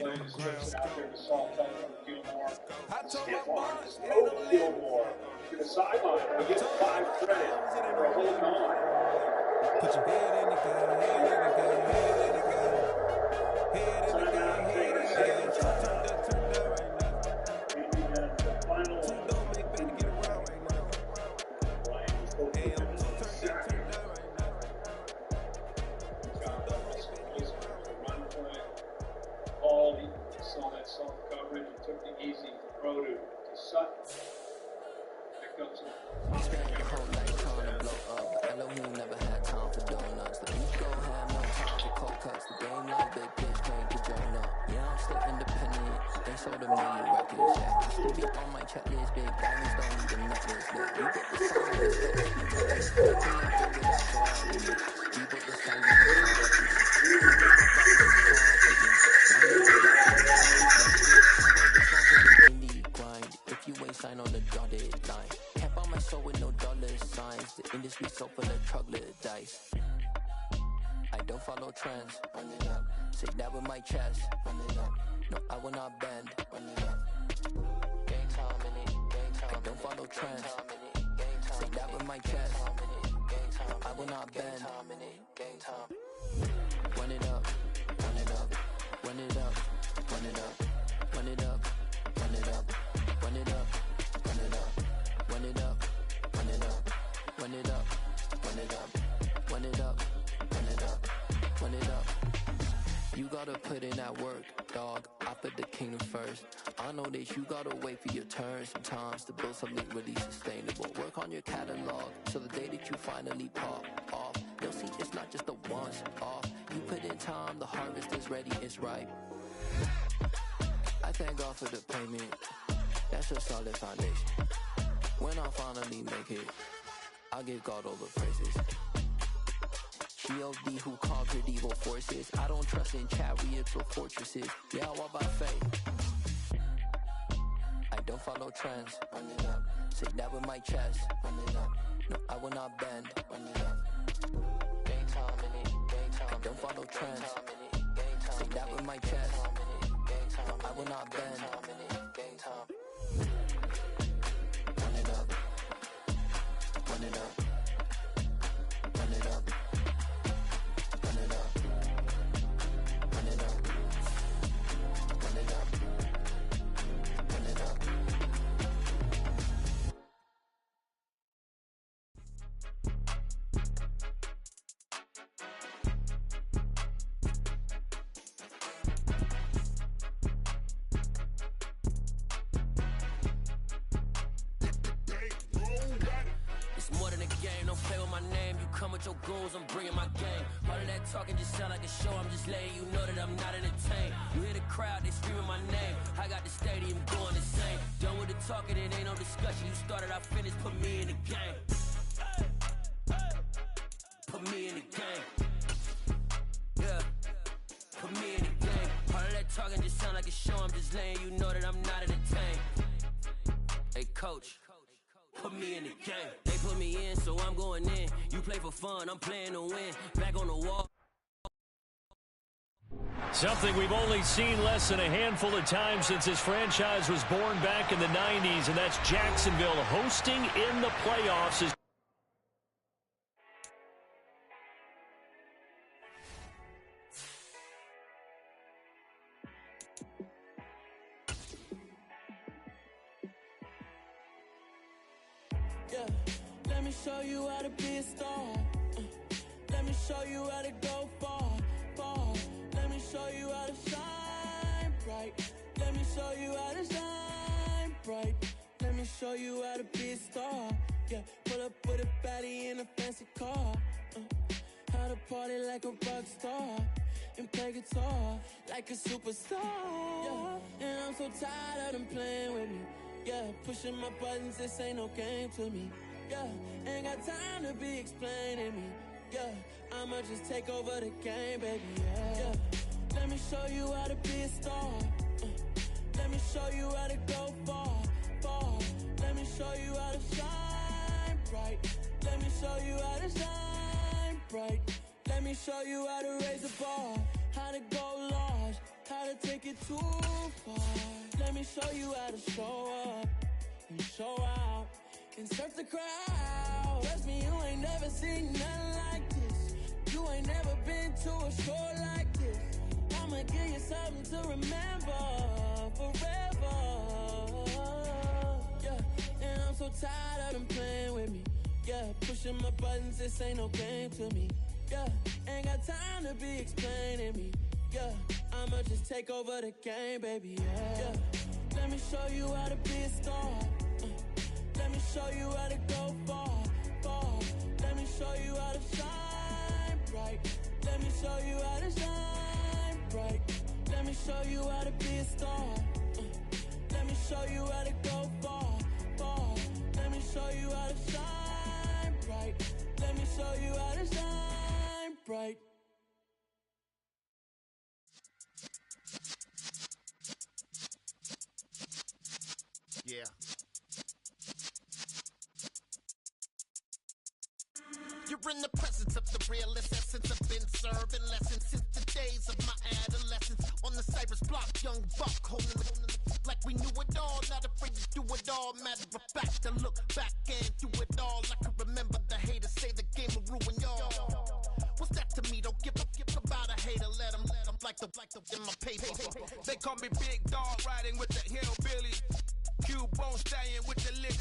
Landis takes it out there to Salt from Gilmore. Stiff arms. Oh, Gilmore to the sideline. He gets 5 credit for a holding on. Put your head in the gun, head in the gun, head in the gun. Head in the gun, head in the gun. Turned up right now. The final Two don't make better get around right now. Hey, I'm turned up right now. Paul, he saw that soft coverage and took the easy throw to Sutton. That comes in. Spent your whole life trying to blow up, but Elohim never had time for donuts. The ego had no time for cold cuts. The game like big bitch came to join up. Yeah, I'm still independent. They sold a million records. Yeah, I still be on my checklist. Big diamonds don't need the necklace. Look, you get the song, you get the if you ain't sign on the dotted line, can't buy my soul with no dollar signs. The industry so full of troglodytes. I don't follow trends. Run it up. Say that with my chest. Run it up. No, I will not bend. Run it up. Gang time in it. Gang time. I don't follow trends. Say that with my chest. I will not bend. Gang time. Run it up. Run it up. Run it up. Run it up. Run it up. Run it up. Run it up. Run it up. Run it up. Run it up. Run it up. Run it up. Run it up. Run it up. Run it up. You gotta put in that work, dog. I put the kingdom first. I know that you gotta wait for your turn sometimes to build something really sustainable. Work on your catalog so the day that you finally pop off, you'll see it's not just a once off. You put in time, the harvest is ready, it's ripe. I thank God for the payment. That's a solid foundation. When I finally make it, I'll give God all the praises. G.O.D. who conquered evil forces. I don't trust in chariots or fortresses. Yeah, I walk by faith. I don't follow trends. Run it up. Say that with my chest. Run it up. No, I will not bend. Run it up. Gang time in it. Gang time. I don't follow trends. Say that with my chest. No, I will not bend. Gang time. Run it up. Run it up. Run it up. Run it up. Run it up. Run it up. Run it up. It's more than a game, don't play with my name. You come with your goons, I'm bringing my game. All of that talking just sound like a show, I'm just letting you know that I'm not entertained. You hear the crowd, they screaming my name. I got the stadium going insane. Done with the talking, it ain't no discussion. You started, I finished, put me in the game. Put me in the game. Yeah, put me in the game. All of that talking just sound like a show, I'm just letting you know that I'm not entertained. Hey coach, put me in the game. They put me in, so I'm going in. You play for fun, I'm playing to win. Back on the wall. Something we've only seen less than a handful of times since this franchise was born back in the 90s, and that's Jacksonville hosting in the playoffs. Yeah, let me show you how to be a star. Let me show you how to go far, far. Let me show you how to shine bright. Let me show you how to shine bright. Let me show you how to be a star. Yeah, pull up with a baddie in a fancy car. How to party like a rock star and play guitar like a superstar. Yeah, and I'm so tired of them playing with me. Yeah, pushing my buttons, this ain't no game to me. Yeah, ain't got time to be explaining me. Yeah, I'ma just take over the game, baby. Yeah, let me show you how to be a star. Let me show you how to go far, far. Let me show you how to shine bright. Let me show you how to shine bright. Let me show you how to raise the bar, how to go large, how to take it too far. Let me show you how to show up and show out and surf the crowd. Trust me, you ain't never seen nothing like this. You ain't never been to a show like this. I'ma give you something to remember forever. Yeah, and I'm so tired of them playing with me. Yeah, pushing my buttons, this ain't no game to me. Yeah, ain't got time to be explaining me. Yeah, I'ma just take over the game, baby. Yeah, let me show you how to be a star. Let me show you how to go far, far. Let me show you how to shine bright. Let me show you how to shine bright. Let me show you how to be a star. Let me show you how to go far, far. Let me show you how to shine bright. Let me show you how to shine bright. Yeah. You're in the presence of the realest essence. I've been serving lessons since the days of my adolescence. On the Cypress block, young buck holding the like we knew it all. Not afraid to do it all. Matter of fact, to look back and do it all. I can remember the haters say the game will ruin y'all. What's that to me? Don't give about a hater. Let them like the in my paper. They call me Big Dog, riding with the hillbilly. Q-Bone stallion with the lip.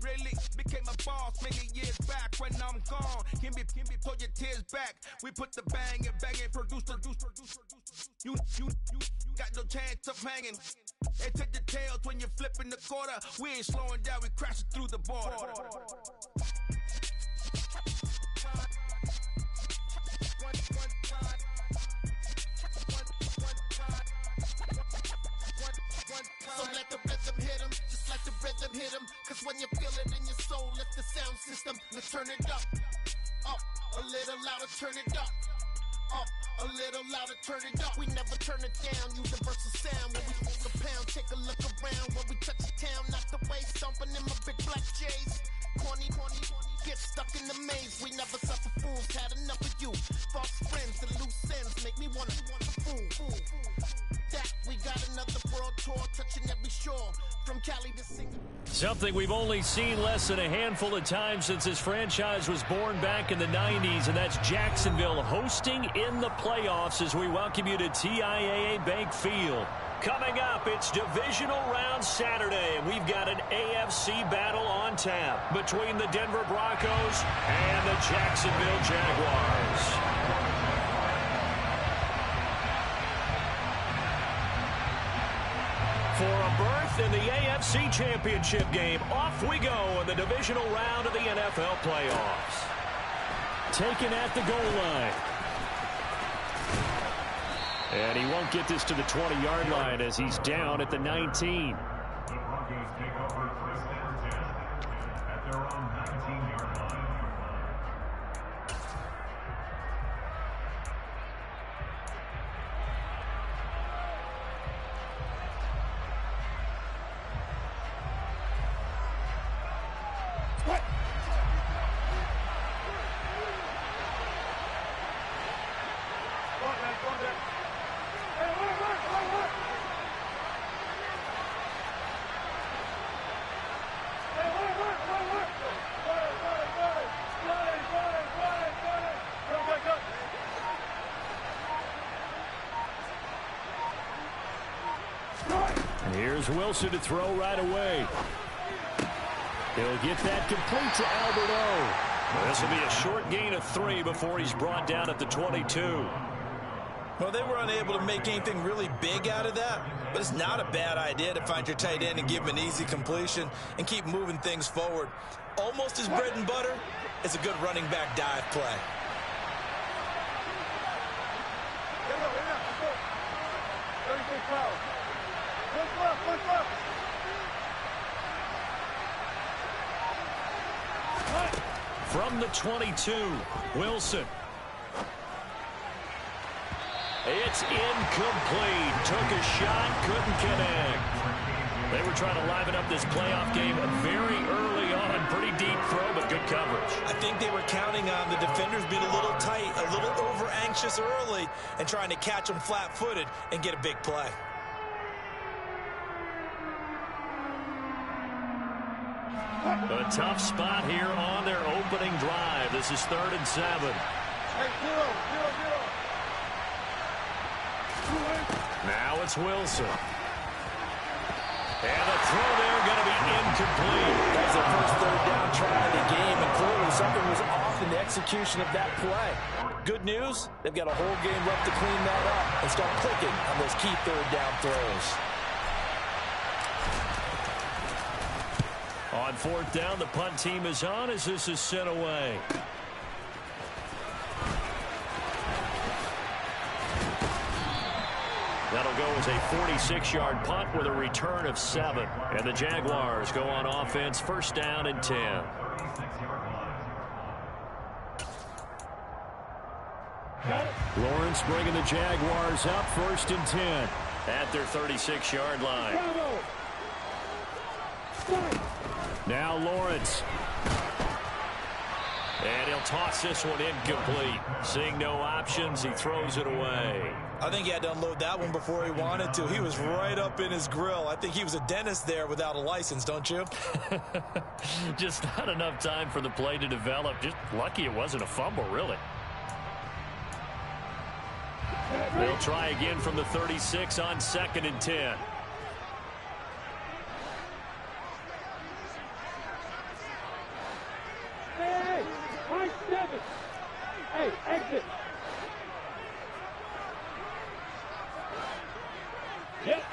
Really became a boss many years back. When I'm gone, can be pull your tears back. We put the bang and produce. You got no chance of hanging. They take the tails when you're flipping the quarter. We ain't slowing down, we crashing through the border. So let the rhythm hit him, just like the rhythm hit him. Cause when you feel it in your soul, lift the sound system. Let's turn it up, a little louder, turn it up, a little louder, turn it up. We never turn it down, universal sound. When we hold the pound, take a look around. When we touch the town, not the way, stomping in my big black J's. Corny, get stuck in the maze. We never suffer fools, had enough of you. False friends and loose ends make me wanna fool. That we got another world tour, touching every shore, from Cali to Singapore. Something we've only seen less than a handful of times since his franchise was born back in the 90s, and that's Jacksonville hosting in the playoffs as we welcome you to TIAA Bank Field. Coming up, it's Divisional Round Saturday, and we've got an AFC battle on tap between the Denver Broncos and the Jacksonville Jaguars. For a berth in the AFC Championship game, off we go in the divisional round of the NFL playoffs. Taken at the goal line. And he won't get this to the 20-yard line as he's down at the 19. The Broncos take over first down 10 at their own 19-yard line. Here's Wilson to throw right away. He'll get that complete to Albert O. This will be a short gain of 3 before he's brought down at the 22. Well, they were unable to make anything really big out of that, but it's not a bad idea to find your tight end and give him an easy completion and keep moving things forward. Almost his bread and butter is a good running back dive play. From the 22, Wilson. It's incomplete. Took a shot, couldn't connect. They were trying to liven up this playoff game very early on. Pretty deep throw, but good coverage. I think they were counting on the defenders being a little tight, a little over-anxious early, and trying to catch them flat-footed and get a big play. A tough spot here on their opening drive. This is 3rd and 7. Now it's Wilson. And the throw there going to be incomplete. That's their first 3rd down try of the game, and clearly something was off in the execution of that play. Good news, they've got a whole game left to clean that up and start clicking on those key 3rd down throws. On 4th down, the punt team is on as this is sent away. That'll go as a 46-yard punt with a return of 7. And the Jaguars go on offense, 1st down and 10. Lawrence bringing the Jaguars up, 1st and 10 at their 36-yard line. Now Lawrence. And he'll toss this one incomplete. Seeing no options, he throws it away. I think he had to unload that one before he wanted to. He was right up in his grill. I think he was a dentist there without a license, don't you? Just not enough time for the play to develop. Just lucky it wasn't a fumble, really. They'll try again from the 36 on 2nd and 10. Hey, exit. Yep.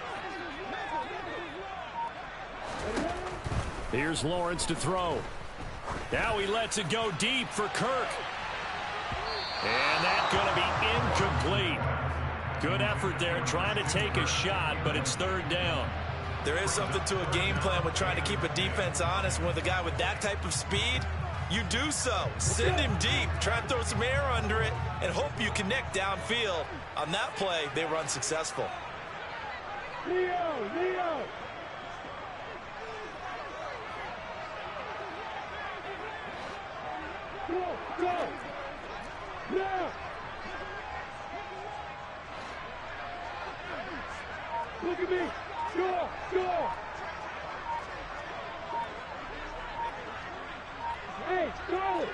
Here's Lawrence to throw. Now he lets it go deep for Kirk. And that's going to be incomplete. Good effort there trying to take a shot, but it's 3rd down. There is something to a game plan with trying to keep a defense honest. With a guy with that type of speed, you do so. Send him deep. Try and throw some air under it and hope you connect downfield. On that play, they were unsuccessful. Leo! Go! Now! Look at me! Go! Hey, solid!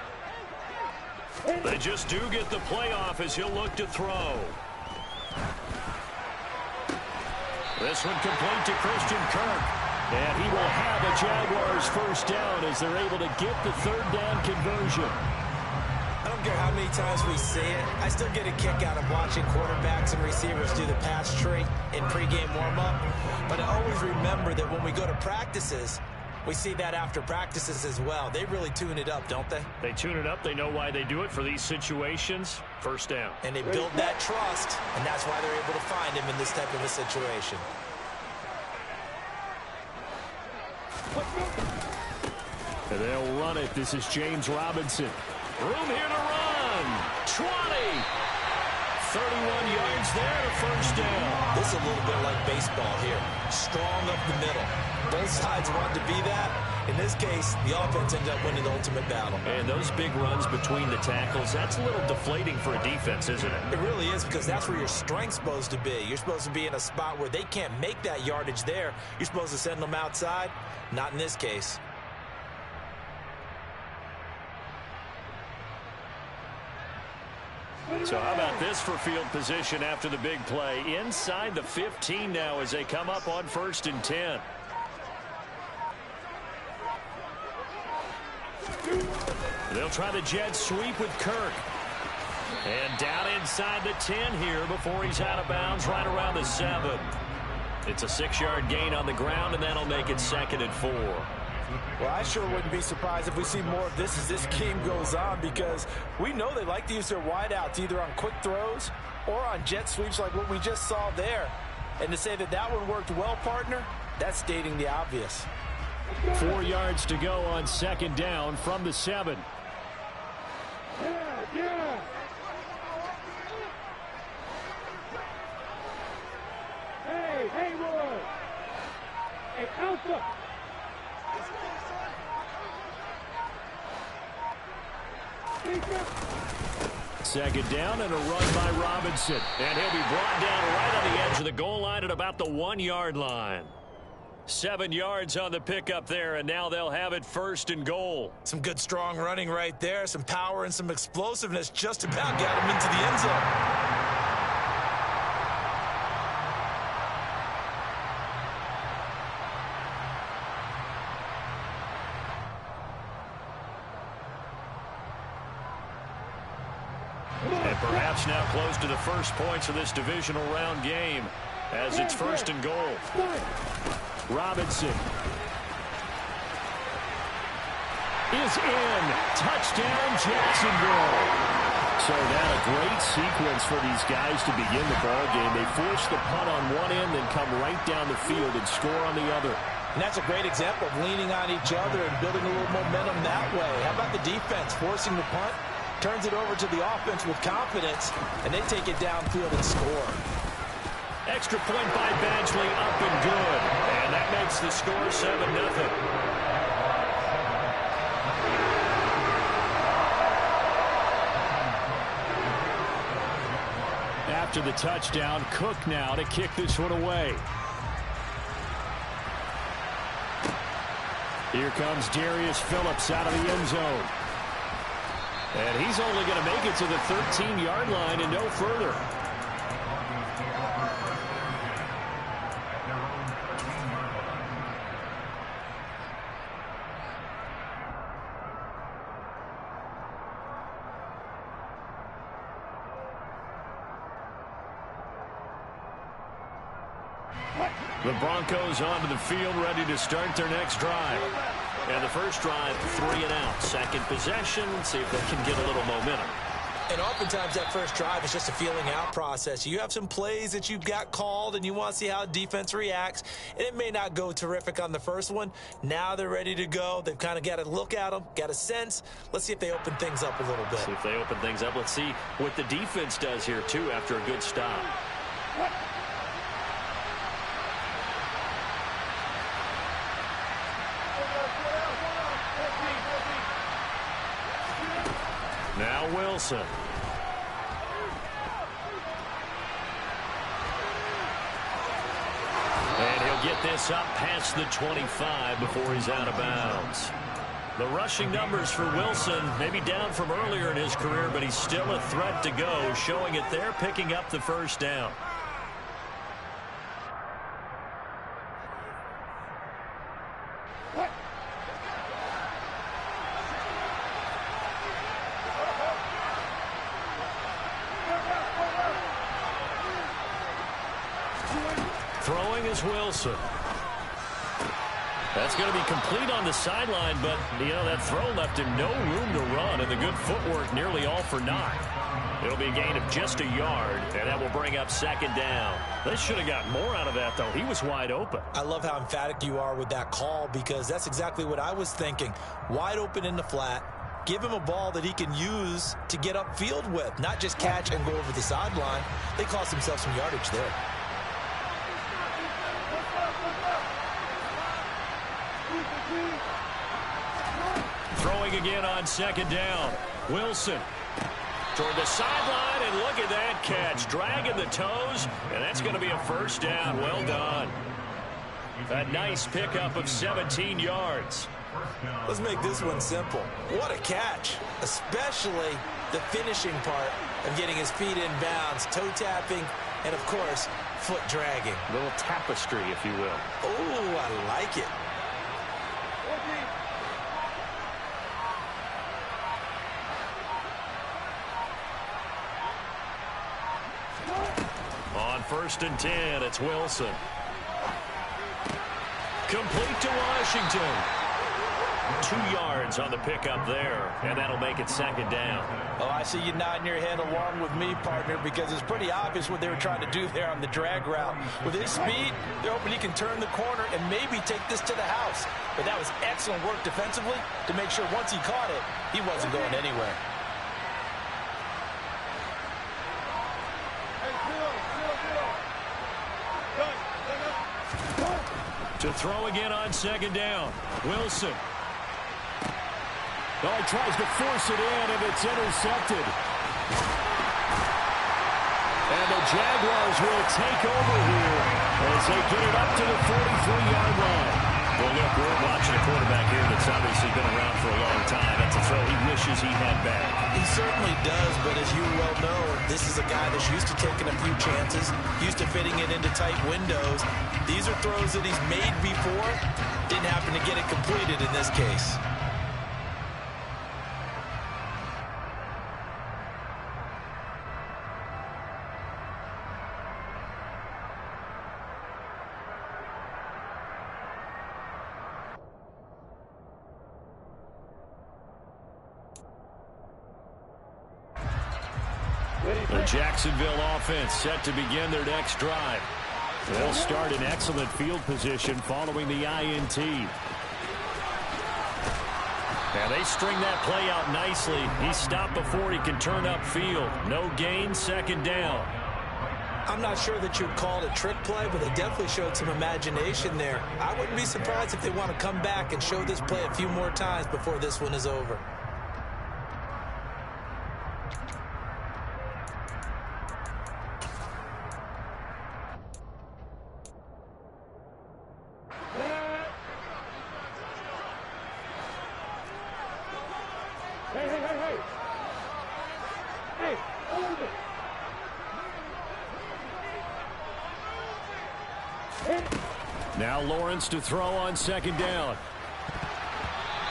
They just do get the playoff as he'll look to throw. This one complete to Christian Kirk. And he will have a Jaguars 1st down as they're able to get the 3rd down conversion. I don't care how many times we see it. I still get a kick out of watching quarterbacks and receivers do the pass tree in pregame warm-up. But I always remember that when we go to practices, we see that after practices as well. They really tune it up, don't they? They tune it up. They know why they do it for these situations. 1st down. And they build that trust, and that's why they're able to find him in this type of a situation. And they'll run it. This is James Robinson. Room here to run. 20. 31 yards there to 1st down. This is a little bit like baseball here. Strong up the middle. Both sides want to be that. In this case, the offense ended up winning the ultimate battle. And those big runs between the tackles, that's a little deflating for a defense, isn't it? It really is, because that's where your strength's supposed to be. You're supposed to be in a spot where they can't make that yardage there. You're supposed to send them outside. Not in this case. So how about this for field position after the big play? Inside the 15 now as they come up on 1st and 10. They'll try the jet sweep with Kirk. And down inside the 10 here before he's out of bounds right around the 7. It's a 6-yard gain on the ground, and that'll make it 2nd and 4. Well, I sure wouldn't be surprised if we see more of this as this game goes on, because we know they like to use their wideouts either on quick throws or on jet sweeps like what we just saw there. And to say that that one worked well, partner, that's stating the obvious. 4 yards to go on 2nd down from the 7. Yeah. Hey, Haywood. Hey, Alpha! Second down and a run by Robinson. And he'll be brought down right on the edge of the goal line at about the 1-yard line. 7 yards on the pickup there, and now they'll have it first and goal. Some good strong running right there. Some power and some explosiveness just about got him into the end zone. And perhaps now close to the first points of this divisional round game as it's first and goal. Robinson is in. Touchdown, Jacksonville. So that a great sequence for these guys to begin the ball game. They force the punt on one end, then come right down the field and score on the other. And that's a great example of leaning on each other and building a little momentum that way. How about the defense forcing the punt? Turns it over to the offense with confidence, and they take it downfield and score. Extra point by Badgley, up and good. And that makes the score 7-0. After the touchdown, Cook now to kick this one away. Here comes Darius Phillips out of the end zone. And he's only going to make it to the 13-yard line and no further. The Broncos onto the field, ready to start their next drive. And the first drive, 3 and out. Second possession, see if they can get a little momentum. And oftentimes that first drive is just a feeling out process. You have some plays that you've got called and you want to see how defense reacts. And it may not go terrific on the first one. Now they're ready to go. They've kind of got to look at them, got a sense. Let's see if they open things up a little bit. See if they open things up. Let's see what the defense does here, too, after a good stop. Now Wilson. And he'll get this up past the 25 before he's out of bounds. The rushing numbers for Wilson maybe down from earlier in his career, but he's still a threat to go, showing it there, picking up the first down. Throwing is Wilson. That's going to be complete on the sideline, but, you know, that throw left him no room to run, and the good footwork nearly all for naught. It'll be a gain of just a yard, and that will bring up second down. They should have got more out of that, though. He was wide open. I love how emphatic you are with that call, because that's exactly what I was thinking. Wide open in the flat. Give him a ball that he can use to get upfield with, not just catch and go over the sideline. They cost themselves some yardage there. Throwing again on second down. Wilson toward the sideline, and look at that catch. Dragging the toes, and that's going to be a first down. Well done. A nice pickup of 17 yards. Let's make this one simple. What a catch, especially the finishing part of getting his feet in bounds, toe tapping, and, of course, foot dragging. A little tapestry, if you will. Oh, I like it. On 1st and 10, it's Wilson. Complete to Washington. 2 yards on the pickup there, and that'll make it second down. Oh, I see you nodding your head along with me, partner, because it's pretty obvious what they were trying to do there on the drag route. With his speed, they're hoping he can turn the corner and maybe take this to the house. But that was excellent work defensively to make sure once he caught it, he wasn't going anywhere. To throw again on second down. Wilson. Oh, he tries to force it in, and it's intercepted. And the Jaguars will take over here as they get it up to the 43-yard line. Well, look, we're watching a quarterback here that's obviously been around for a long time. That's a throw he wishes he had back. He certainly does, but as you well know, this is a guy that's used to taking a few chances, used to fitting it into tight windows. These are throws that he's made before. Didn't happen to get it completed in this case. The Jacksonville offense set to begin their next drive. They'll start in excellent field position following the INT. Now they string that play out nicely. He stopped before he can turn upfield. No gain, second down. I'm not sure that you'd call it a trick play, but they definitely showed some imagination there. I wouldn't be surprised if they want to come back and show this play a few more times before this one is over. Now Lawrence to throw on second down.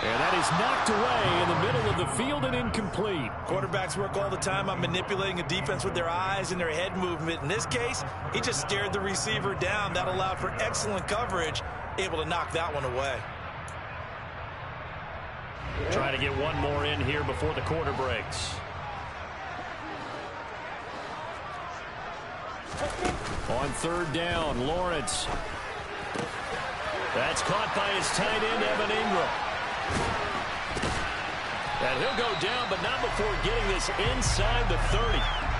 And that is knocked away in the middle of the field and incomplete. Quarterbacks work all the time on manipulating a defense with their eyes and their head movement. In this case, he just stared the receiver down. That allowed for excellent coverage, able to knock that one away. Trying to get one more in here before the quarter breaks. On third down, Lawrence. That's caught by his tight end, Evan Ingram. And he'll go down, but not before getting this inside the 30.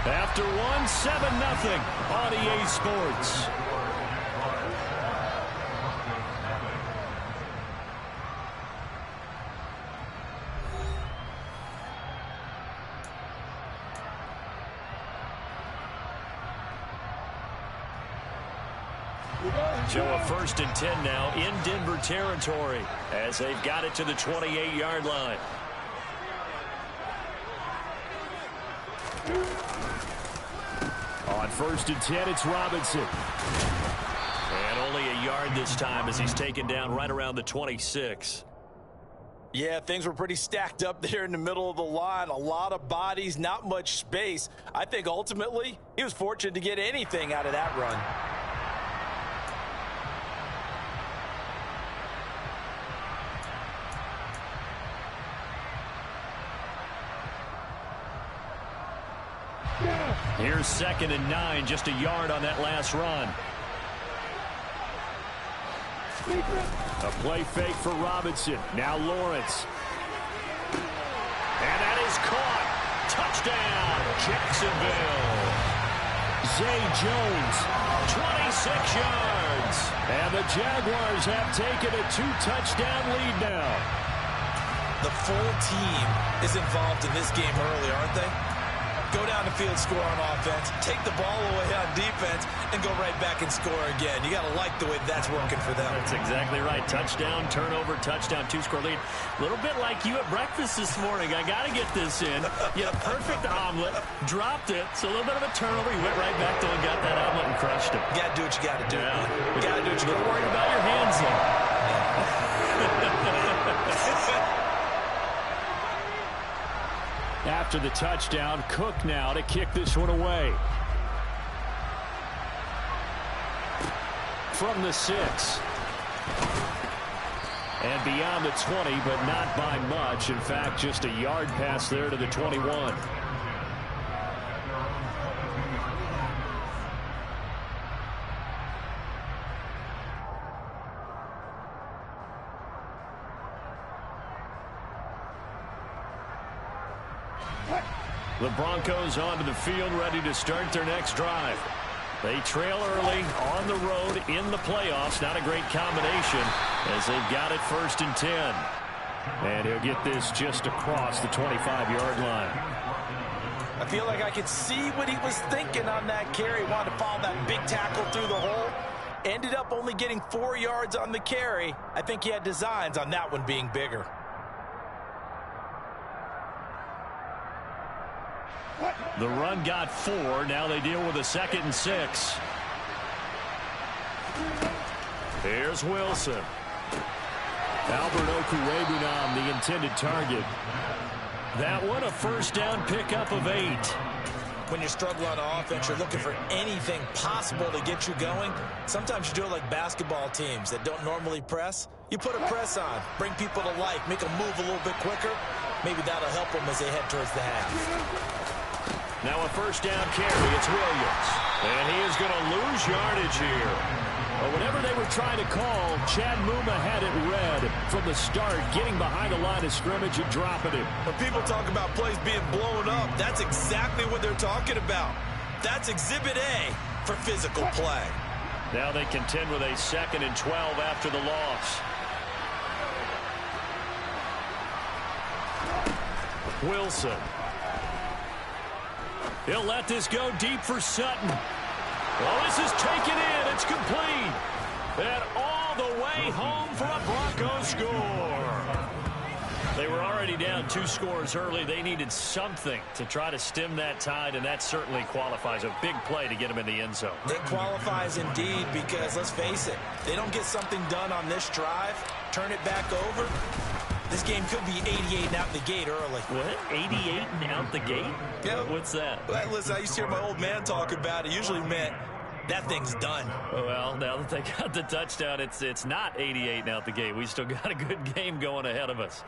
After one, 7-0 on EA Sports. So a 1st and 10 now in Denver territory as they've got it to the 28-yard line. On 1st and 10, it's Robinson. And only a yard this time as he's taken down right around the 26. Yeah, things were pretty stacked up there in the middle of the line. A lot of bodies, not much space. I think ultimately he was fortunate to get anything out of that run. Here's 2nd and 9, just a yard on that last run. A play fake for Robinson. Now Lawrence. And that is caught. Touchdown, Jacksonville. Zay Jones, 26 yards. And the Jaguars have taken a 2-touchdown lead now. The full team is involved in this game early, aren't they? Go down the field, score on offense, take the ball away on defense, and go right back and score again. You got to like the way that's working for them. That's exactly right. Touchdown, turnover, touchdown, 2-score lead. A little bit like you at breakfast this morning. I got to get this in. You had a perfect omelet, dropped it. So a little bit of a turnover. You went right back to and got that omelet and crushed it. You got to do what you got to do. Yeah. You got to do what you got to do. Don't worry about your hands, though. After the touchdown, Cook now to kick this one away. From the 6. And beyond the 20, but not by much. In fact, just a yard pass there to the 21. The Broncos onto the field, ready to start their next drive. They trail early on the road in the playoffs. Not a great combination as they've got it 1st and 10. And he'll get this just across the 25-yard line. I feel like I could see what he was thinking on that carry. Wanted to follow that big tackle through the hole. Ended up only getting 4 yards on the carry. I think he had designs on that one being bigger. The run got 4. Now they deal with a 2nd and 6. Here's Wilson. Albert Okwuegbunam, the intended target. That one a 1st down pickup of 8. When you're struggling on offense, you're looking for anything possible to get you going. Sometimes you do it like basketball teams that don't normally press. You put a press on, bring people to life, make them move a little bit quicker. Maybe that'll help them as they head towards the half. Now a 1st down carry. It's Williams. And he is going to lose yardage here. But whatever they were trying to call, Chad Muma had it read from the start, getting behind the line of scrimmage and dropping it. When people talk about plays being blown up, that's exactly what they're talking about. That's Exhibit A for physical play. Now they contend with a 2nd and 12 after the loss. Wilson. He'll let this go deep for Sutton. Well, this is taken in. It's complete. And all the way home for a Broncos score. They were already down 2 scores early. They needed something to try to stem that tide, and that certainly qualifies. A big play to get them in the end zone. It qualifies indeed because, let's face it, they don't get something done on this drive, turn it back over. This game could be 88 and out the gate early. What? 88 and out the gate? Yeah. What's that? Well, listen, I used to hear my old man talk about it. Usually meant that thing's done. Well, now that they got the touchdown, it's not 88 and out the gate. We still got a good game going ahead of us.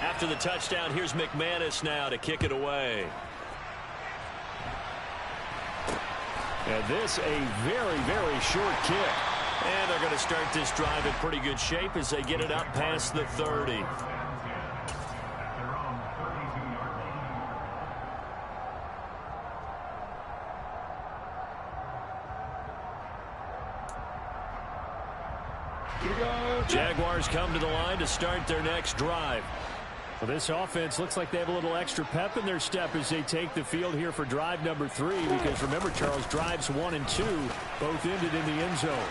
After the touchdown, here's McManus now to kick it away. And this a very, very short kick. And they're going to start this drive in pretty good shape as they get it up past the 30. Jaguars come to the line to start their next drive. Well, this offense looks like they have a little extra pep in their step as they take the field here for drive number 3. Because remember, Charles, drives 1 and 2 both ended in the end zone.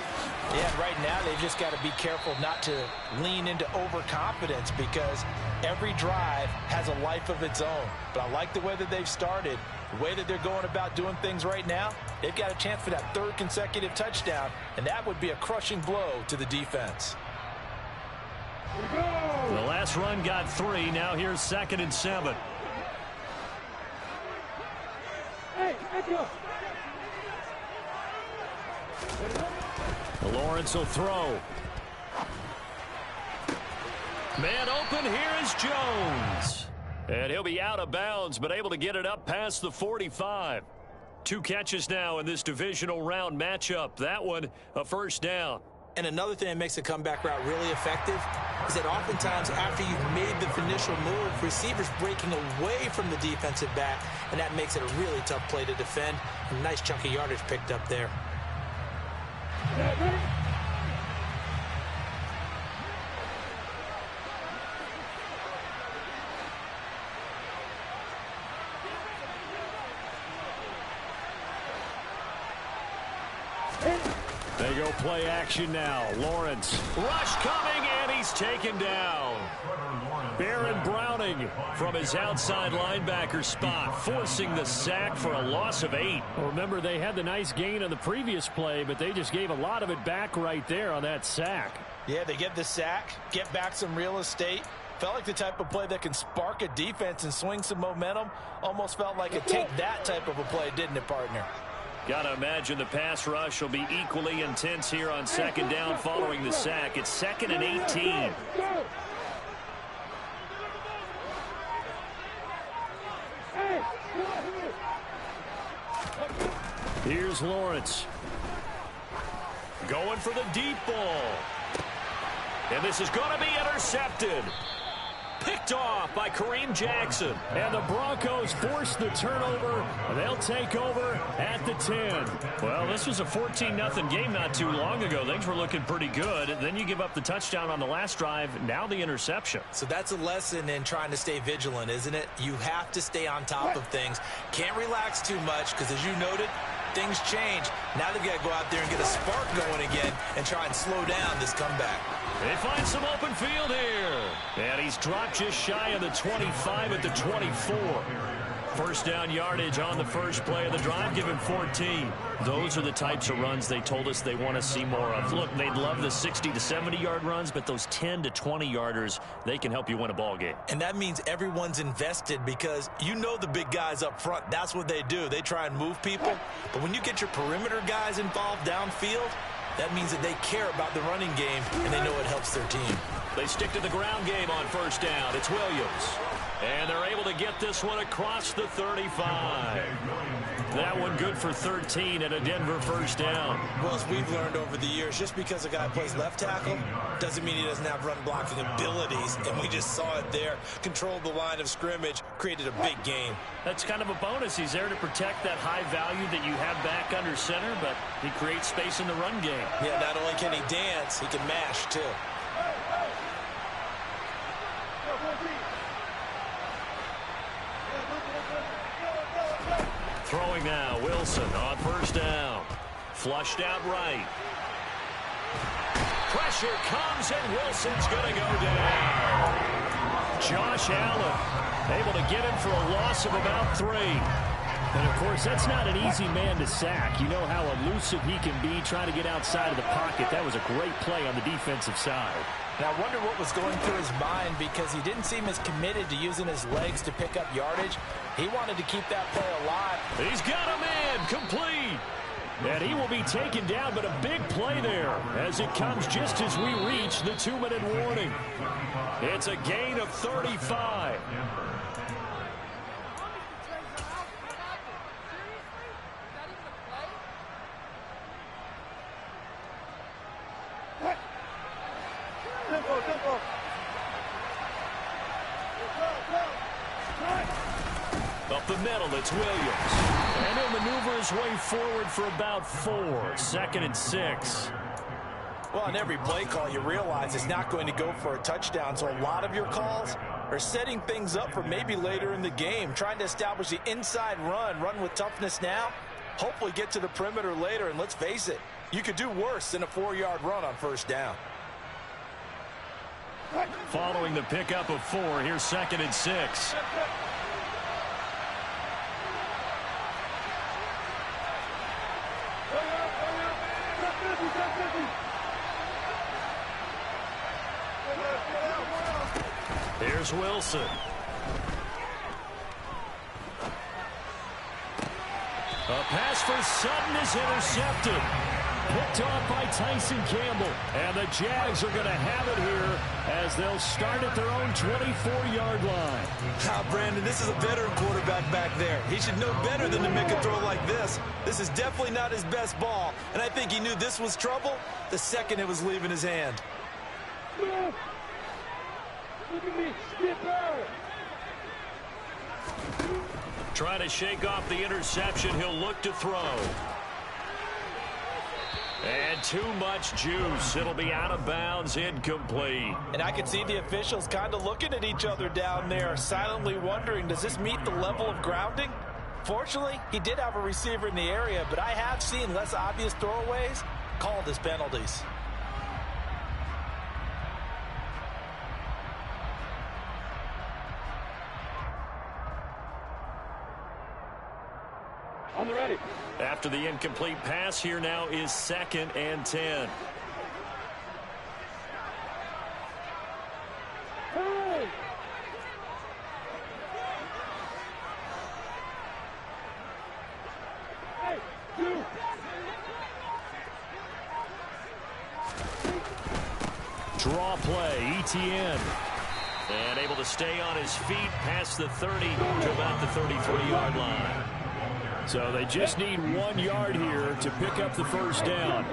Yeah, right now they've just got to be careful not to lean into overconfidence because every drive has a life of its own. But I like the way that they've started, the way that they're going about doing things right now. They've got a chance for that 3rd consecutive touchdown, and that would be a crushing blow to the defense. The last run got 3. Now here's 2nd and 7. Hey, echo. Lawrence will throw. Man open. Here is Jones. And he'll be out of bounds, but able to get it up past the 45. 2 catches now in this divisional round matchup. That one a 1st down. And another thing that makes a comeback route really effective is that oftentimes after you've made the initial move, receivers breaking away from the defensive back, and that makes it a really tough play to defend. A nice chunk of yardage picked up there. They go play action now. Lawrence. Rush coming, and he's taken down. Baron Browning from his outside linebacker spot, forcing the sack for a loss of 8. Well, remember, they had the nice gain on the previous play, but they just gave a lot of it back right there on that sack. Yeah, they get the sack, get back some real estate. Felt like the type of play that can spark a defense and swing some momentum. Almost felt like a take that type of a play, didn't it, partner? Got to imagine the pass rush will be equally intense here on 2nd down following the sack. It's 2nd and 18. Here's Lawrence. Going for the deep ball. And this is going to be intercepted. Picked picked off by Kareem Jackson. And the Broncos force the turnover. They'll take over at the 10. Well, this was a 14-0 game not too long ago. Things were looking pretty good. Then you give up the touchdown on the last drive. Now the interception. So that's a lesson in trying to stay vigilant, isn't it? You have to stay on top of things. Can't relax too much because, as you noted, things change. Now they've got to go out there and get a spark going again and try and slow down this comeback. They find some open field here. And he's dropped just shy of the 25 at the 24. First down yardage on the first play of the drive, given 14. Those are the types of runs they told us they want to see more of. Look, they'd love the 60 to 70-yard runs, but those 10 to 20-yarders, they can help you win a ball game. And that means everyone's invested because you know the big guys up front. That's what they do. They try and move people. But when you get your perimeter guys involved downfield, that means that they care about the running game, and they know it helps their team. They stick to the ground game on first down. It's Williams. And they're able to get this one across the 35. That one good for 13 and a Denver first down. Well, as we've learned over the years, just because a guy plays left tackle doesn't mean he doesn't have run blocking abilities. And we just saw it there. Controlled the line of scrimmage, created a big gain. That's kind of a bonus. He's there to protect that high value that you have back under center, but he creates space in the run game. Yeah, not only can he dance, he can mash too. Throwing now, Wilson on first down. Flushed out right. Pressure comes, and Wilson's going to go down. Josh Allen able to get him for a loss of about 3. And, of course, that's not an easy man to sack. You know how elusive he can be trying to get outside of the pocket. That was a great play on the defensive side. And I wonder what was going through his mind because he didn't seem as committed to using his legs to pick up yardage. He wanted to keep that play alive. He's got a man complete. And he will be taken down, but a big play there as it comes just as we reach the 2-minute warning. It's a gain of 35. Up the middle, it's Williams. And he'll maneuver his way forward for about 4. 2nd and 6. Well, on every play call, you realize it's not going to go for a touchdown. So a lot of your calls are setting things up for maybe later in the game, trying to establish the inside run with toughness now, hopefully get to the perimeter later. And let's face it, you could do worse than a 4-yard run on first down. Following the pickup of 4, here's 2nd and 6. Here's Wilson. A pass for Sutton is intercepted. Picked off by Tyson Campbell. And the Jags are going to have it here as they'll start at their own 24-yard line. Brandon, this is a veteran quarterback back there. He should know better than to make a throw like this. This is definitely not his best ball. And I think he knew this was trouble the second it was leaving his hand. Look at me, skipper! Trying to shake off the interception. He'll look to throw. And too much juice. It'll be out of bounds, incomplete. And I could see the officials kind of looking at each other down there, silently wondering, does this meet the level of grounding? Fortunately, he did have a receiver in the area, but I have seen less obvious throwaways called as penalties. On the ready. After the incomplete pass, here now is 2nd and 10. Hey! Hey, you! Draw play, ETN. And able to stay on his feet past the 30 to about the 33-yard line. So they just need 1 yard here to pick up the first down.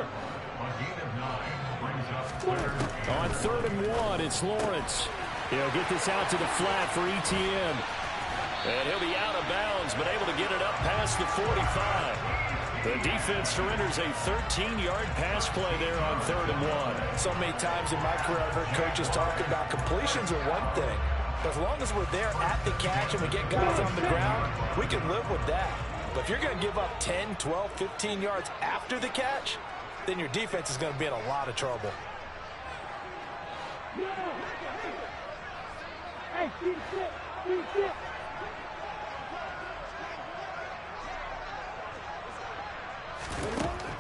On 3rd and 1, it's Lawrence. He'll get this out to the flat for ETN. And he'll be out of bounds, but able to get it up past the 45. The defense surrenders a 13-yard pass play there on 3rd and 1. So many times in my career I've heard coaches talk about completions are one thing. But as long as we're there at the catch and we get guys on the ground, we can live with that. But if you're going to give up 10, 12, 15 yards after the catch, then your defense is going to be in a lot of trouble. Hey, sit.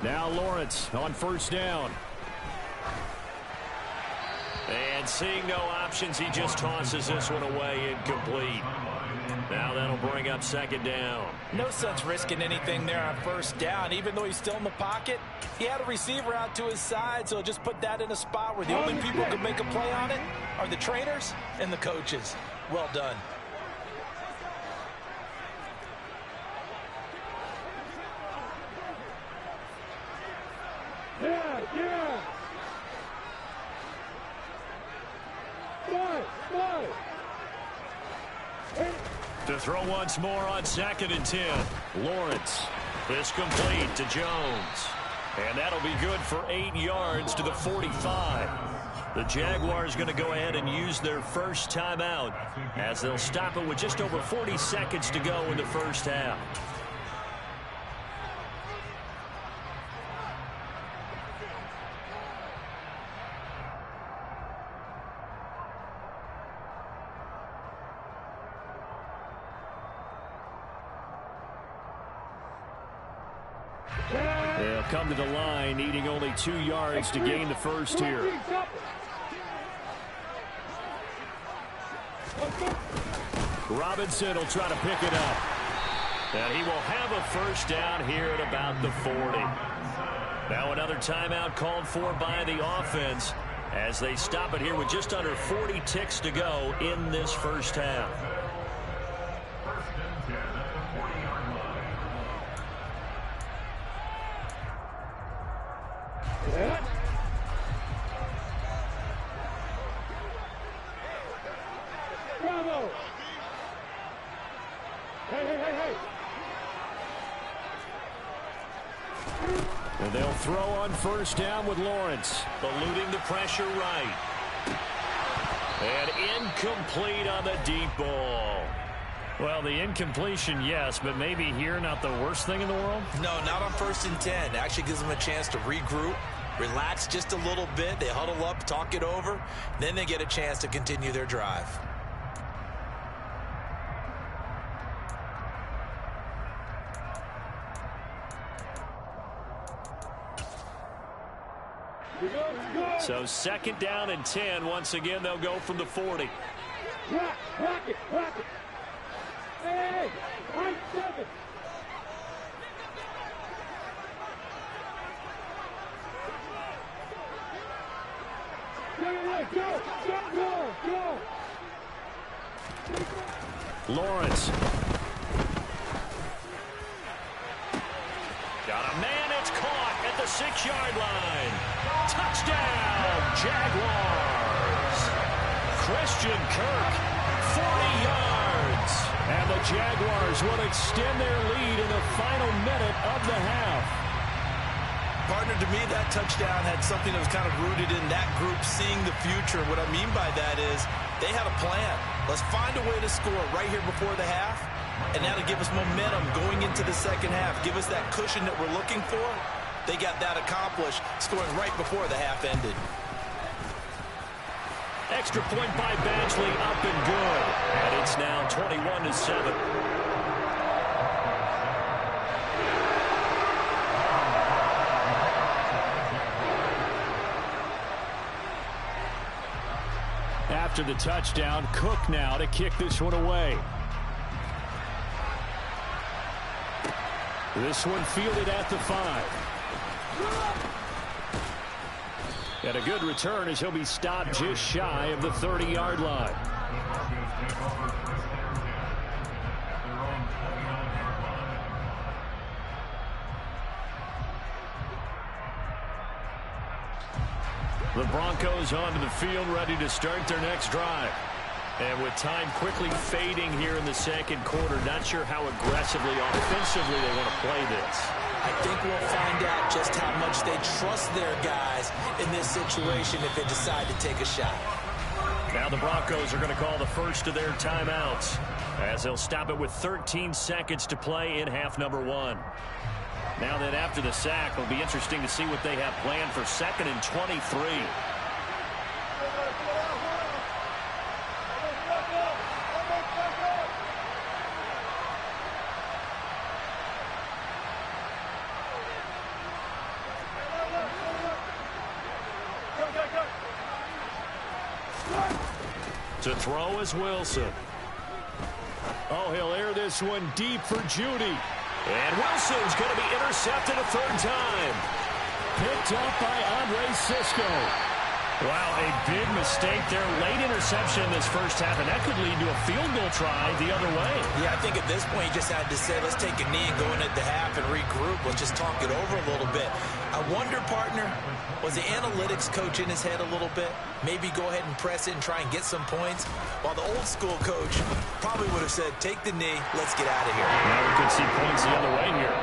Now Lawrence on 1st down. And seeing no options, he just tosses this one away incomplete. Now that'll bring up 2nd down. No sense risking anything there on 1st down. Even though he's still in the pocket, he had a receiver out to his side, so just put that in a spot where the only people who can make a play on it are the trainers and the coaches. Well done. Yeah. Five. To throw once more on 2nd and 10. Lawrence. This complete to Jones. And that'll be good for 8 yards to the 45. The Jaguars going to go ahead and use their first timeout as they'll stop it with just over 40 seconds to go in the first half. They'll come to the line, needing only 2 yards to gain the first here. Robinson will try to pick it up. And he will have a first down here at about the 40. Now another timeout called for by the offense as they stop it here with just under 40 ticks to go in this first half. Bravo! Hey! And they'll throw on 1st down with Lawrence, eluding the pressure right. And incomplete on the deep ball. Well, the incompletion, yes, but maybe here not the worst thing in the world? No, not on 1st and 10. Actually gives them a chance to regroup, relax just a little bit. They huddle up, talk it over. Then they get a chance to continue their drive. So 2nd down and 10. Once again, they'll go from the 40. Rock it. Hey, 7. Go. Lawrence. Got a man, it's caught at the 6-yard line. Touchdown, Jaguars. Christian Kirk, 40 yards. And the Jaguars will extend their lead in the final minute of the half. Partner, to me, that touchdown had something that was kind of rooted in that group seeing the future. What I mean by that is they had a plan. Let's find a way to score right here before the half, and that'll give us momentum going into the second half. Give us that cushion that we're looking for. They got that accomplished, scoring right before the half ended. Extra point by Badgley, up and good. And it's now 21-7. After the touchdown, Cook now to kick this one away. This one fielded at the 5. And a good return as he'll be stopped just shy of the 30-yard line. The Broncos onto the field, ready to start their next drive. And with time quickly fading here in the second quarter, not sure how aggressively, offensively they want to play this. I think we'll find out just how much they trust their guys in this situation if they decide to take a shot. Now the Broncos are going to call the first of their timeouts, as they'll stop it with 13 seconds to play in half number 1. Now then, after the sack, it'll be interesting to see what they have planned for 2nd and 23. To throw is Wilson. Oh, he'll air this one deep for Judy. And Wilson's going to be intercepted a 3rd time. Picked up by Andre Cisco. Wow, a big mistake there. Late interception in this first half, and that could lead to a field goal try the other way. Yeah, I think at this point you just had to say, let's take a knee and go in at the half and regroup. Let's just talk it over a little bit. I wonder, partner, was the analytics coach in his head a little bit? Maybe go ahead and press it and try and get some points? While the old school coach probably would have said, take the knee, let's get out of here. Now we could see points the other way here.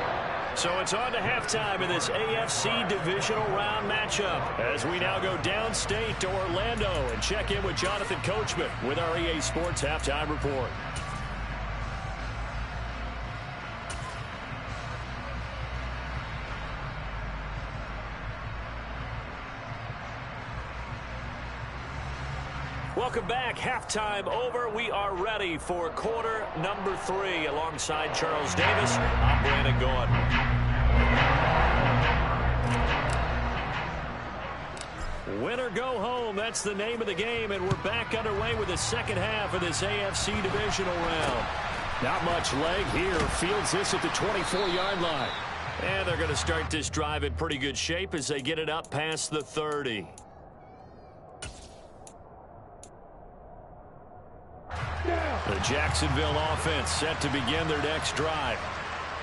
So it's on to halftime in this AFC divisional round matchup as we now go downstate to Orlando and check in with Jonathan Coachman with our EA Sports Halftime Report. Welcome back. Halftime over. We are ready for quarter number 3. Alongside Charles Davis, I'm Brandon Gaudin. Win or go home, that's the name of the game, and we're back underway with the second half of this AFC divisional round. Not much leg here. Fields this at the 24-yard line. And they're going to start this drive in pretty good shape as they get it up past the 30. The Jacksonville offense set to begin their next drive.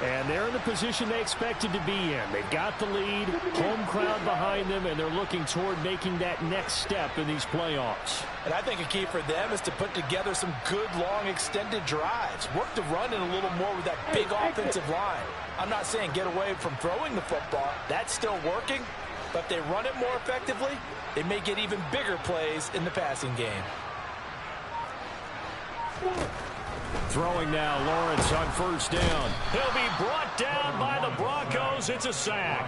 And they're in the position they expected to be in. They've got the lead, home crowd behind them, and they're looking toward making that next step in these playoffs. And I think a key for them is to put together some good, long, extended drives. Work the run in a little more with that big offensive line. I'm not saying get away from throwing the football. That's still working. But if they run it more effectively, they may get even bigger plays in the passing game. Throwing now, Lawrence on first down. He'll be brought down by the Broncos. It's a sack.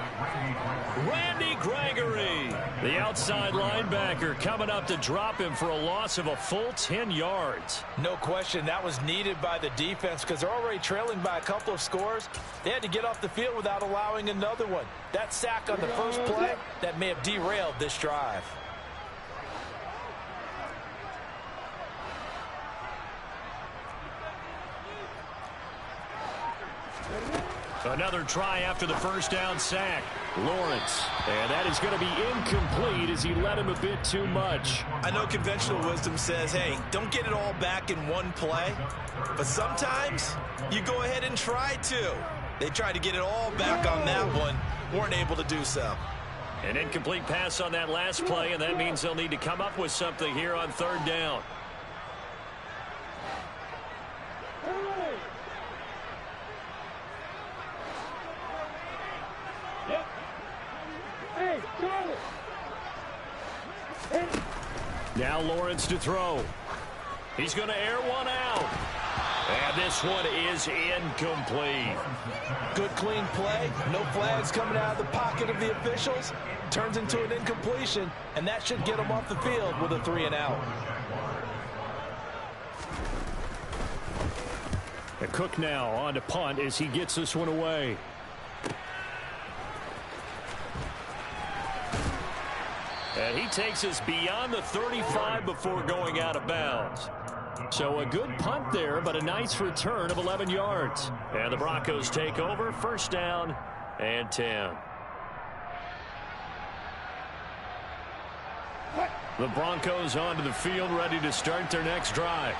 Randy Gregory, the outside linebacker, coming up to drop him for a loss of a full 10 yards. No question, that was needed by the defense because they're already trailing by a couple of scores. They had to get off the field without allowing another one. That sack on the first play, that may have derailed this drive. Another try after the first down sack. Lawrence. And that is going to be incomplete as he led him a bit too much. I know conventional wisdom says, hey, don't get it all back in one play. But sometimes you go ahead and try to. They tried to get it all back on that one. Weren't able to do so. An incomplete pass on that last play, and that means they'll need to come up with something here on third down. Now Lawrence to throw. He's going to air one out. And this one is incomplete. Good clean play. No flags coming out of the pocket of the officials. Turns into an incompletion, and that should get them off the field with a 3-and-out. And Cook now on to punt as he gets this one away. And he takes us beyond the 35 before going out of bounds. So a good punt there, but a nice return of 11 yards. And the Broncos take over, first down and 10. The Broncos onto the field, ready to start their next drive.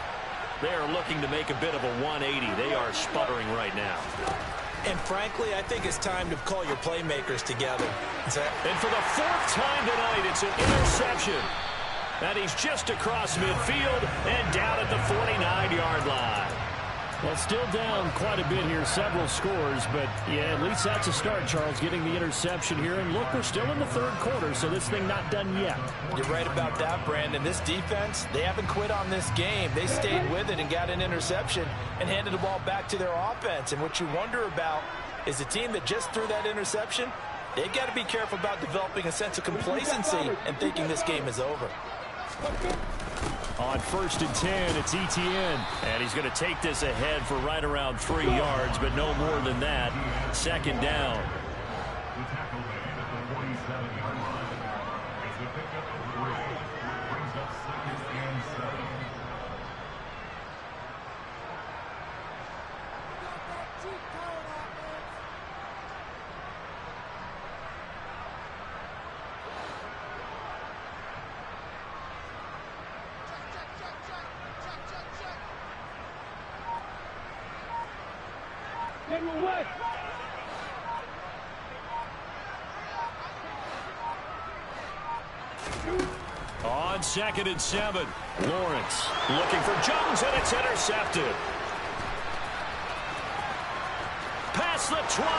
They are looking to make a bit of a 180. They are sputtering right now. And frankly, I think it's time to call your playmakers together. And for the fourth time tonight, it's an interception. And he's just across midfield and down at the 49-yard line. Well, still down quite a bit here, several scores, but yeah, at least that's a start, Charles, getting the interception here. And look, we're still in the third quarter, so this thing not done yet. You're right about that, Brandon. This defense, they haven't quit on this game. They stayed with it and got an interception and handed the ball back to their offense. And what you wonder about is the team that just threw that interception, they've got to be careful about developing a sense of complacency and thinking this game is over. On 1st and 10, it's Etienne. And he's going to take this ahead for right around 3 yards, but no more than that. 2nd down. On 2nd and 7, Lawrence looking for Jones, and it's intercepted. Past the 20.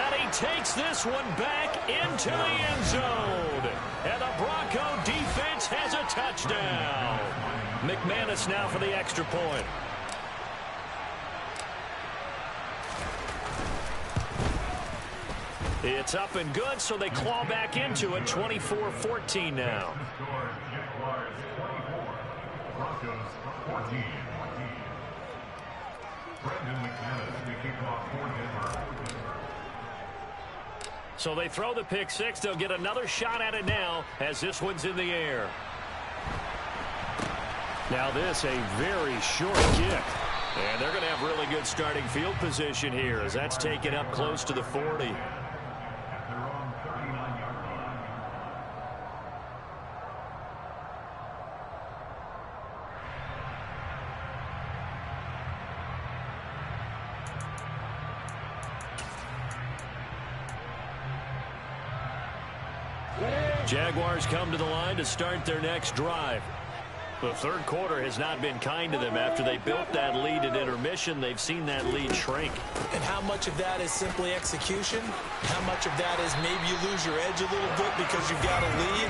And he takes this one back into the end zone. And the Bronco defense has a touchdown. McManus now for the extra point. It's up and good, so they claw back into it. 24-14 now. So they throw the pick six. They'll get another shot at it now as this one's in the air. Now this, a very short kick. And they're going to have really good starting field position here as that's taken up close to the 40. Jaguars come to the line to start their next drive. The third quarter has not been kind to them. After they built that lead at intermission, they've seen that lead shrink. And how much of that is simply execution? How much of that is maybe you lose your edge a little bit because you've got a lead?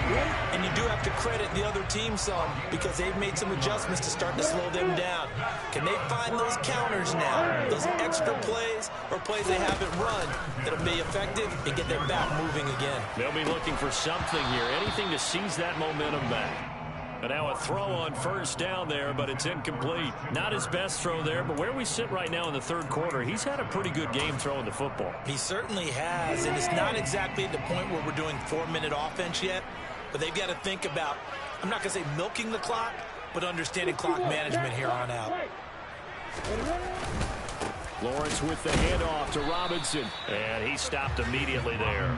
And you do have to credit the other team some because they've made some adjustments to start to slow them down. Can they find those counters now, those extra plays or plays they haven't run that'll be effective and get their back moving again? They'll be looking for something here, anything to seize that momentum back. And now a throw on 1st down there, but it's incomplete. Not his best throw there, but where we sit right now in the third quarter, he's had a pretty good game throwing the football. He certainly has, and it's not exactly at the point where we're doing 4-minute offense yet, but they've got to think about, I'm not going to say milking the clock, but understanding clock management here on out. Lawrence with the handoff to Robinson, and he stopped immediately there.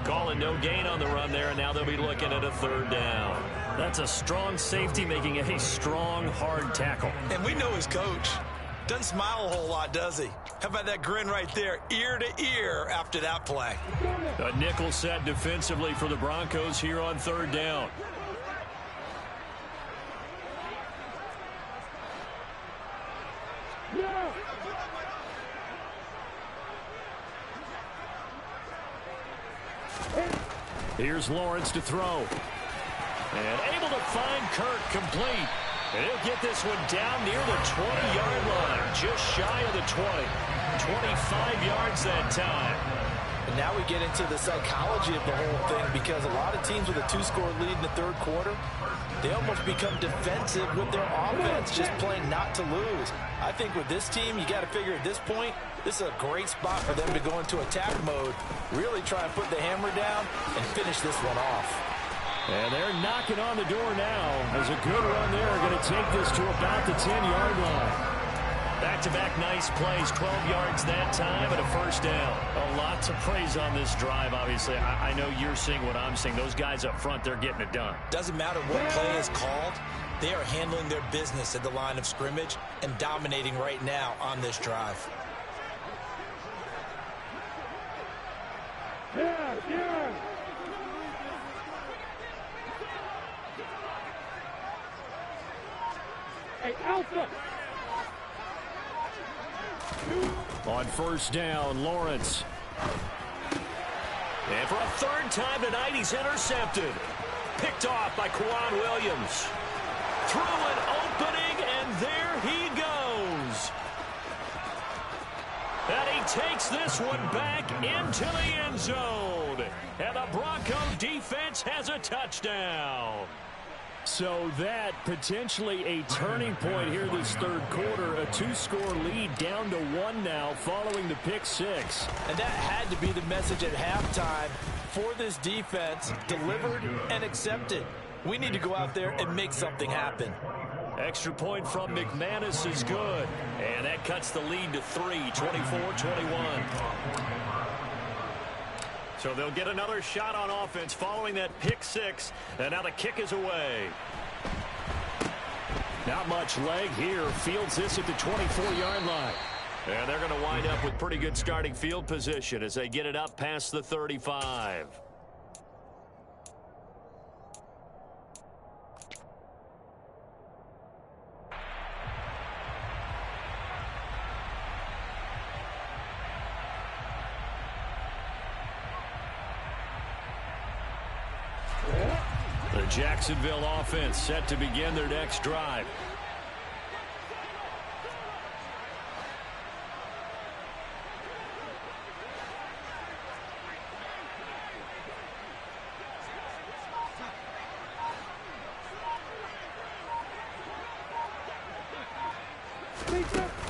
Calling no gain on the run there, and now they'll be looking at a 3rd down. That's a strong safety making a strong, hard tackle. And we know his coach. Doesn't smile a whole lot, does he? How about that grin right there, ear to ear after that play? A nickel set defensively for the Broncos here on 3rd down. Here's Lawrence to throw. And able to find Kirk complete. And he'll get this one down near the 20-yard line. Just shy of the 20. 25 yards that time. And now we get into the psychology of the whole thing because a lot of teams with a 2-score lead in the third quarter, they almost become defensive with their offense, just playing not to lose. I think with this team, you got to figure at this point, this is a great spot for them to go into attack mode, really try and put the hammer down and finish this one off. And they're knocking on the door now. There's a good run there. Going to take this to about the 10-yard line. Back-to-back nice plays, 12 yards that time, and a 1st down. A lot to praise on this drive, obviously. I know you're seeing what I'm seeing. Those guys up front, they're getting it done. Doesn't matter what play is called. They are handling their business at the line of scrimmage and dominating right now on this drive. Hey, Alpha. On first down, Lawrence. And for a third time tonight, he's intercepted. Picked off by Quan Williams. Through an opening, and there he goes. And he takes this one back into the end zone. And the Bronco defense has a touchdown. So that potentially a turning point here this third quarter. A 2-score lead down to 1 now following the pick six. And that had to be the message at halftime for this defense. Delivered and accepted. We need to go out there and make something happen. Extra point from McManus is good. And that cuts the lead to 3, 24-21. So they'll get another shot on offense following that pick six. And now the kick is away. Not much leg here. Fields this at the 24-yard line. And they're going to wind up with pretty good starting field position as they get it up past the 35. The Jacksonville offense set to begin their next drive.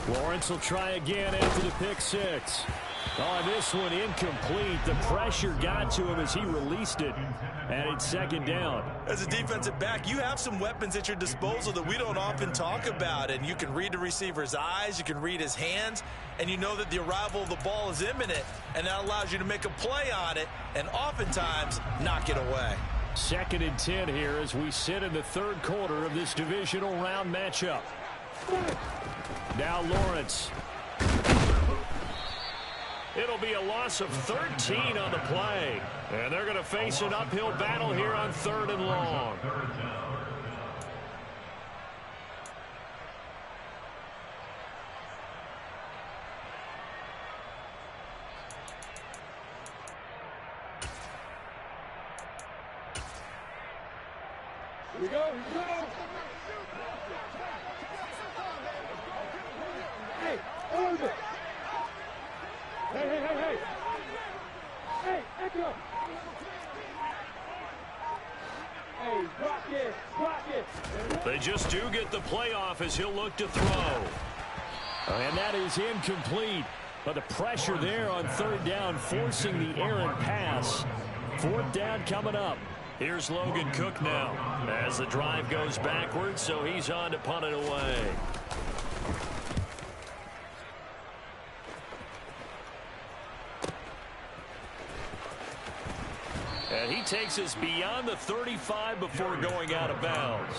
Lawrence will try again after the pick six. Oh, this one incomplete. The pressure got to him as he released it. And it's second down. As a defensive back, you have some weapons at your disposal that we don't often talk about. And you can read the receiver's eyes, you can read his hands, and you know that the arrival of the ball is imminent. And that allows you to make a play on it and oftentimes knock it away. 2nd and 10 here as we sit in the third quarter of this divisional round matchup. Now Lawrence. It'll be a loss of 13 on the play. And they're going to face an uphill battle here on 3rd and long. Here we go, here we go. Hey, hold it. Hey. Hey, Echo. Hey, block it. They just do get the playoff as he'll look to throw. And that is incomplete. But the pressure there on 3rd down, forcing the errant pass. 4th down coming up. Here's Logan Cook now as the drive goes backwards, so he's on to punt it away. And he takes us beyond the 35 before going out of bounds.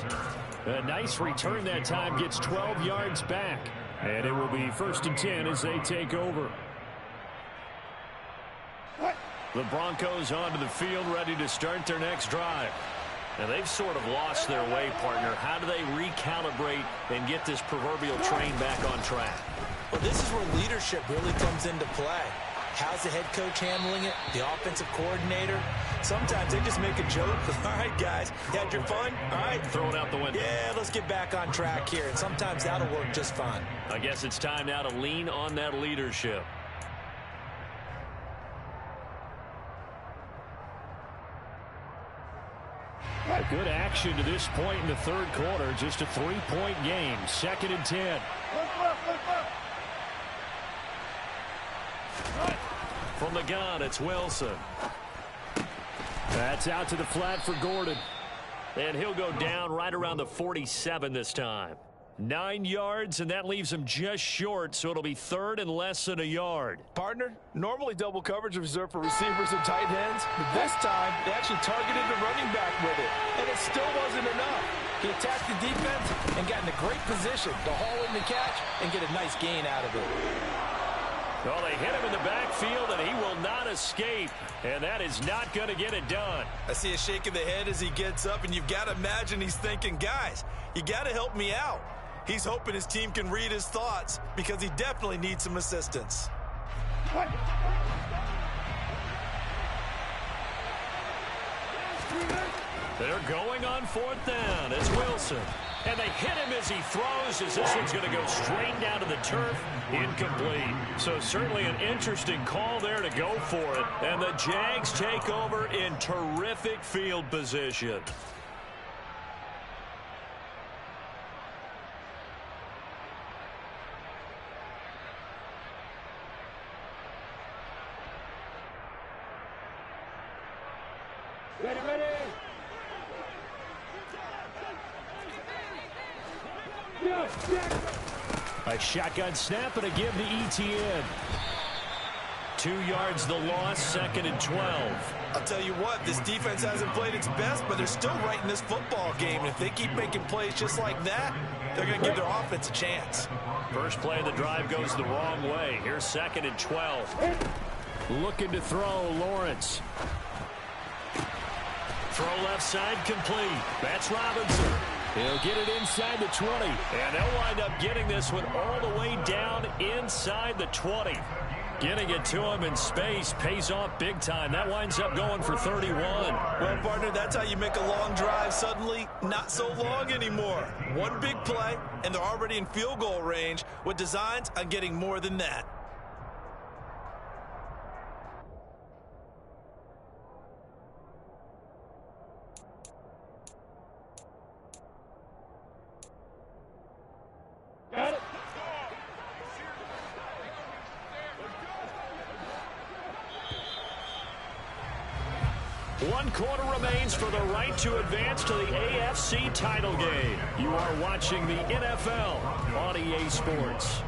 A nice return that time, gets 12 yards back. And it will be 1st and 10 as they take over. The Broncos onto the field, ready to start their next drive. And they've sort of lost their way, partner. How do they recalibrate and get this proverbial train back on track? Well, this is where leadership really comes into play. How's the head coach handling it? The offensive coordinator? Sometimes they just make a joke. All right, guys, you had your fun? All right. Throw it out the window. Yeah, let's get back on track here. And sometimes that'll work just fine. I guess it's time now to lean on that leadership. Good action to this point in the third quarter. Just a 3-point game. 2nd and 10. From the gun, it's Wilson. That's out to the flat for Gordon. And he'll go down right around the 47 this time. 9 yards, and that leaves him just short, so it'll be 3rd and less than a yard. Partner, normally double coverage is reserved for receivers and tight ends, but this time they actually targeted the running back with it, and it still wasn't enough. He attacked the defense and got in a great position to haul in the catch and get a nice gain out of it. Well, they hit him in the backfield, and he will not escape, and that is not going to get it done. I see a shake of the head as he gets up, and you've got to imagine he's thinking, guys, you got to help me out. He's hoping his team can read his thoughts because he definitely needs some assistance. They're going on 4th down. It's Wilson. And they hit him as he throws, as this one's going to go straight down to the turf. Incomplete. So certainly an interesting call there to go for it. And the Jags take over in terrific field position. Ready, ready. A shotgun snap and a give to ETN. 2 yards the loss, 2nd and 12. I'll tell you what, this defense hasn't played its best, but they're still right in this football game. And if they keep making plays just like that, they're going to give their offense a chance. First play of the drive goes the wrong way. Here's 2nd and 12. Looking to throw, Lawrence. Throw left side complete. That's Robinson. He'll get it inside the 20. And they'll wind up getting this one all the way down inside the 20. Getting it to him in space pays off big time. That winds up going for 31. Well, partner, that's how you make a long drive suddenly not so long anymore. One big play, and they're already in field goal range with designs on getting more than that. Got it. One quarter remains for the right to advance to the AFC title game. You are watching the NFL on EA Sports.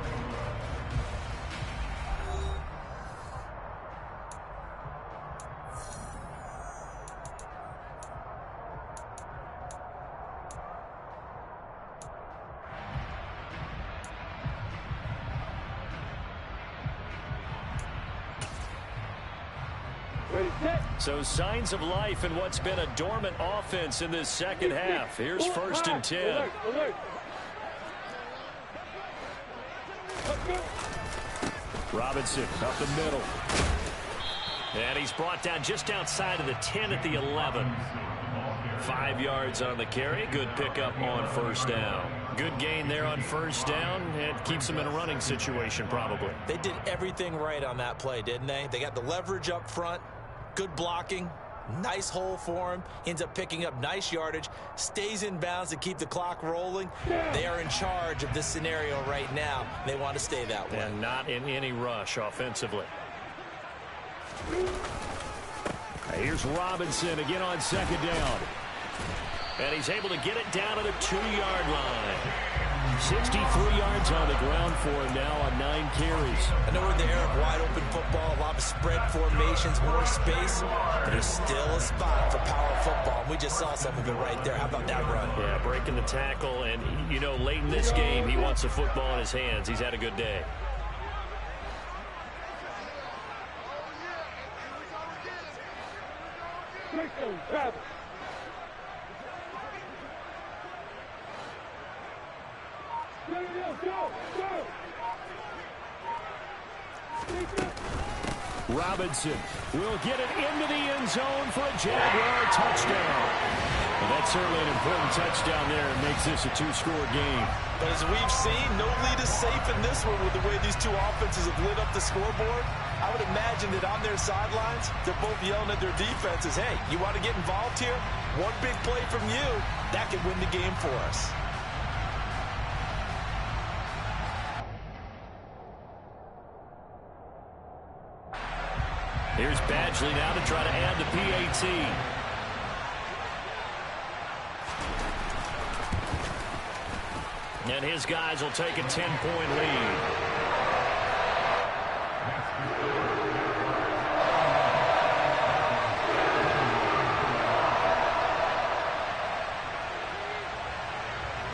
So signs of life in what's been a dormant offense in this second half. Here's 1st and 10. Robinson up the middle. And he's brought down just outside of the 10 at the 11. 5 yards on the carry. Good pickup on 1st down. Good gain there on 1st down, and keeps them in a running situation probably. They did everything right on that play, didn't they? They got the leverage up front. Good blocking, nice hole for him, ends up picking up nice yardage, stays in bounds to keep the clock rolling. They are in charge of this scenario right now. They want to stay that way. And not in any rush offensively. Here's Robinson again on 2nd down. And he's able to get it down to the 2-yard line. 63 yards on the ground for him now on 9 carries. I know we're in the era of wide-open football, a lot of spread formations, more space, but there's still a spot for power football, and we just saw some of it right there. How about that run? Yeah, breaking the tackle, and, you know, late in this game, he wants the football in his hands. He's had a good day. Robinson will get it into the end zone for a Jaguar touchdown. Well, that's certainly an important touchdown there and makes this a 2-score game. But as we've seen, no lead is safe in this one with the way these two offenses have lit up the scoreboard. I would imagine that on their sidelines, they're both yelling at their defenses, hey, you want to get involved here? One big play from you, that could win the game for us. Here's Badgley now to try to add the PAT. And his guys will take a 10-point lead.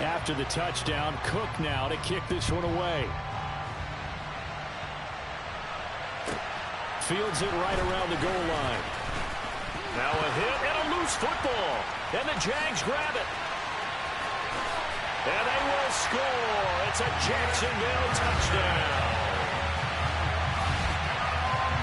After the touchdown, Cook now to kick this one away. Fields it right around the goal line. Now a hit and a loose football. And the Jags grab it. And they will score. It's a Jacksonville touchdown.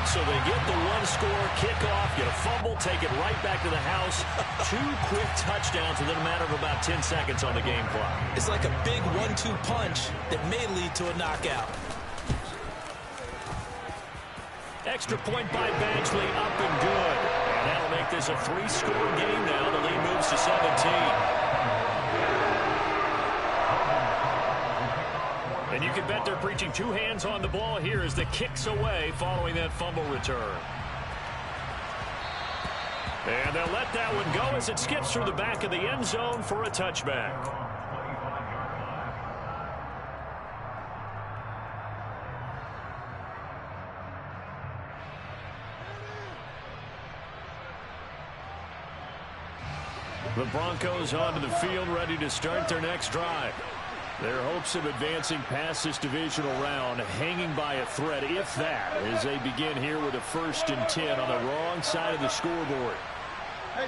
So they get the one-score kickoff, get a fumble, take it right back to the house. 2 quick touchdowns within a matter of about 10 seconds on the game clock. It's like a big 1-2 punch that may lead to a knockout. Extra point by Badgley, up and good. And that'll make this a 3-score game now. The lead moves to 17. And you can bet they're preaching 2 hands on the ball here as the kick's away following that fumble return. And they'll let that one go as it skips through the back of the end zone for a touchback. The Broncos onto the field, ready to start their next drive. Their hopes of advancing past this divisional round hanging by a thread, if that, as they begin here with a 1st and 10 on the wrong side of the scoreboard. Hey,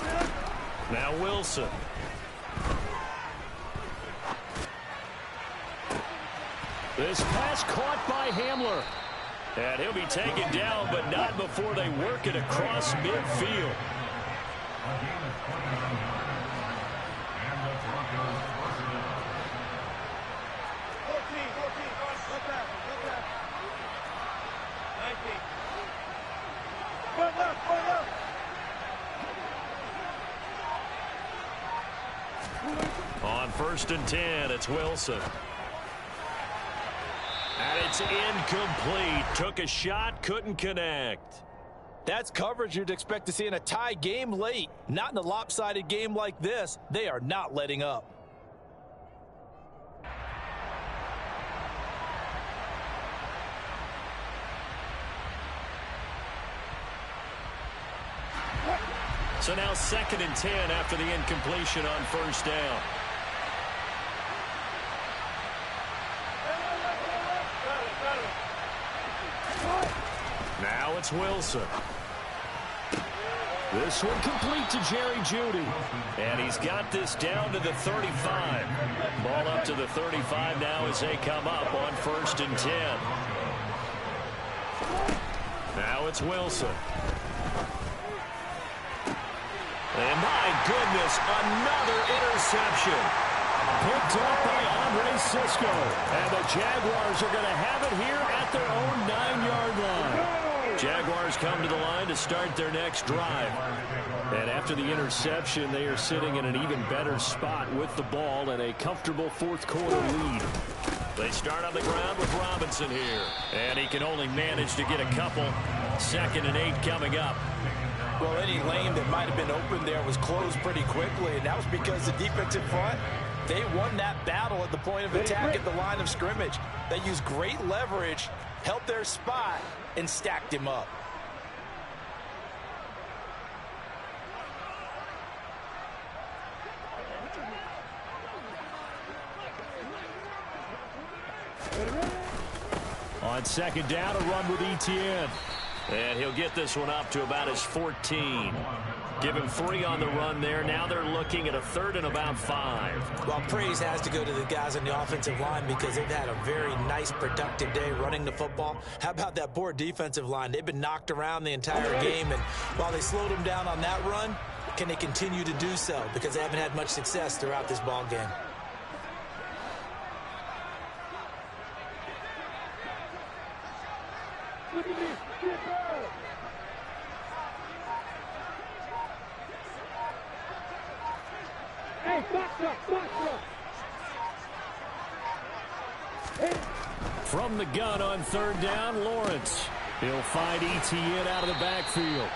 0-0-0. Now Wilson. This pass caught by Hamler. And he'll be taken down, but not before they work it across midfield. On 1st and 10, it's Wilson. And it's incomplete. Took a shot, couldn't connect. That's coverage you'd expect to see in a tie game late. Not in a lopsided game like this. They are not letting up. So now 2nd and 10 after the incompletion on 1st down. Now it's Wilson. This one complete to Jerry Jeudy. And he's got this down to the 35. Ball up to the 35 now as they come up on 1st and 10. Now it's Wilson. And my goodness, another interception. Picked up by Andre Cisco. And the Jaguars are going to have it here at their own 9-yard line. Jaguars come to the line to start their next drive. And after the interception, they are sitting in an even better spot with the ball and a comfortable 4th quarter lead. They start on the ground with Robinson here. And he can only manage to get a couple. 2nd and 8 coming up. Well, any lane that might have been open there was closed pretty quickly, and that was because the defensive front, they won that battle at the point of attack at the line of scrimmage. They used great leverage, held their spot, and stacked him up. On 2nd down, a run with Etienne. And he'll get this one up to about his 14. Give him 3 on the run there. Now they're looking at a 3rd and about 5. Well, praise has to go to the guys on the offensive line because they've had a very nice, productive day running the football. How about that poor defensive line? They've been knocked around the entire game, and while they slowed them down on that run, can they continue to do so? Because they haven't had much success throughout this ball game. From the gun on 3rd down, Lawrence. He'll find Etienne out of the backfield.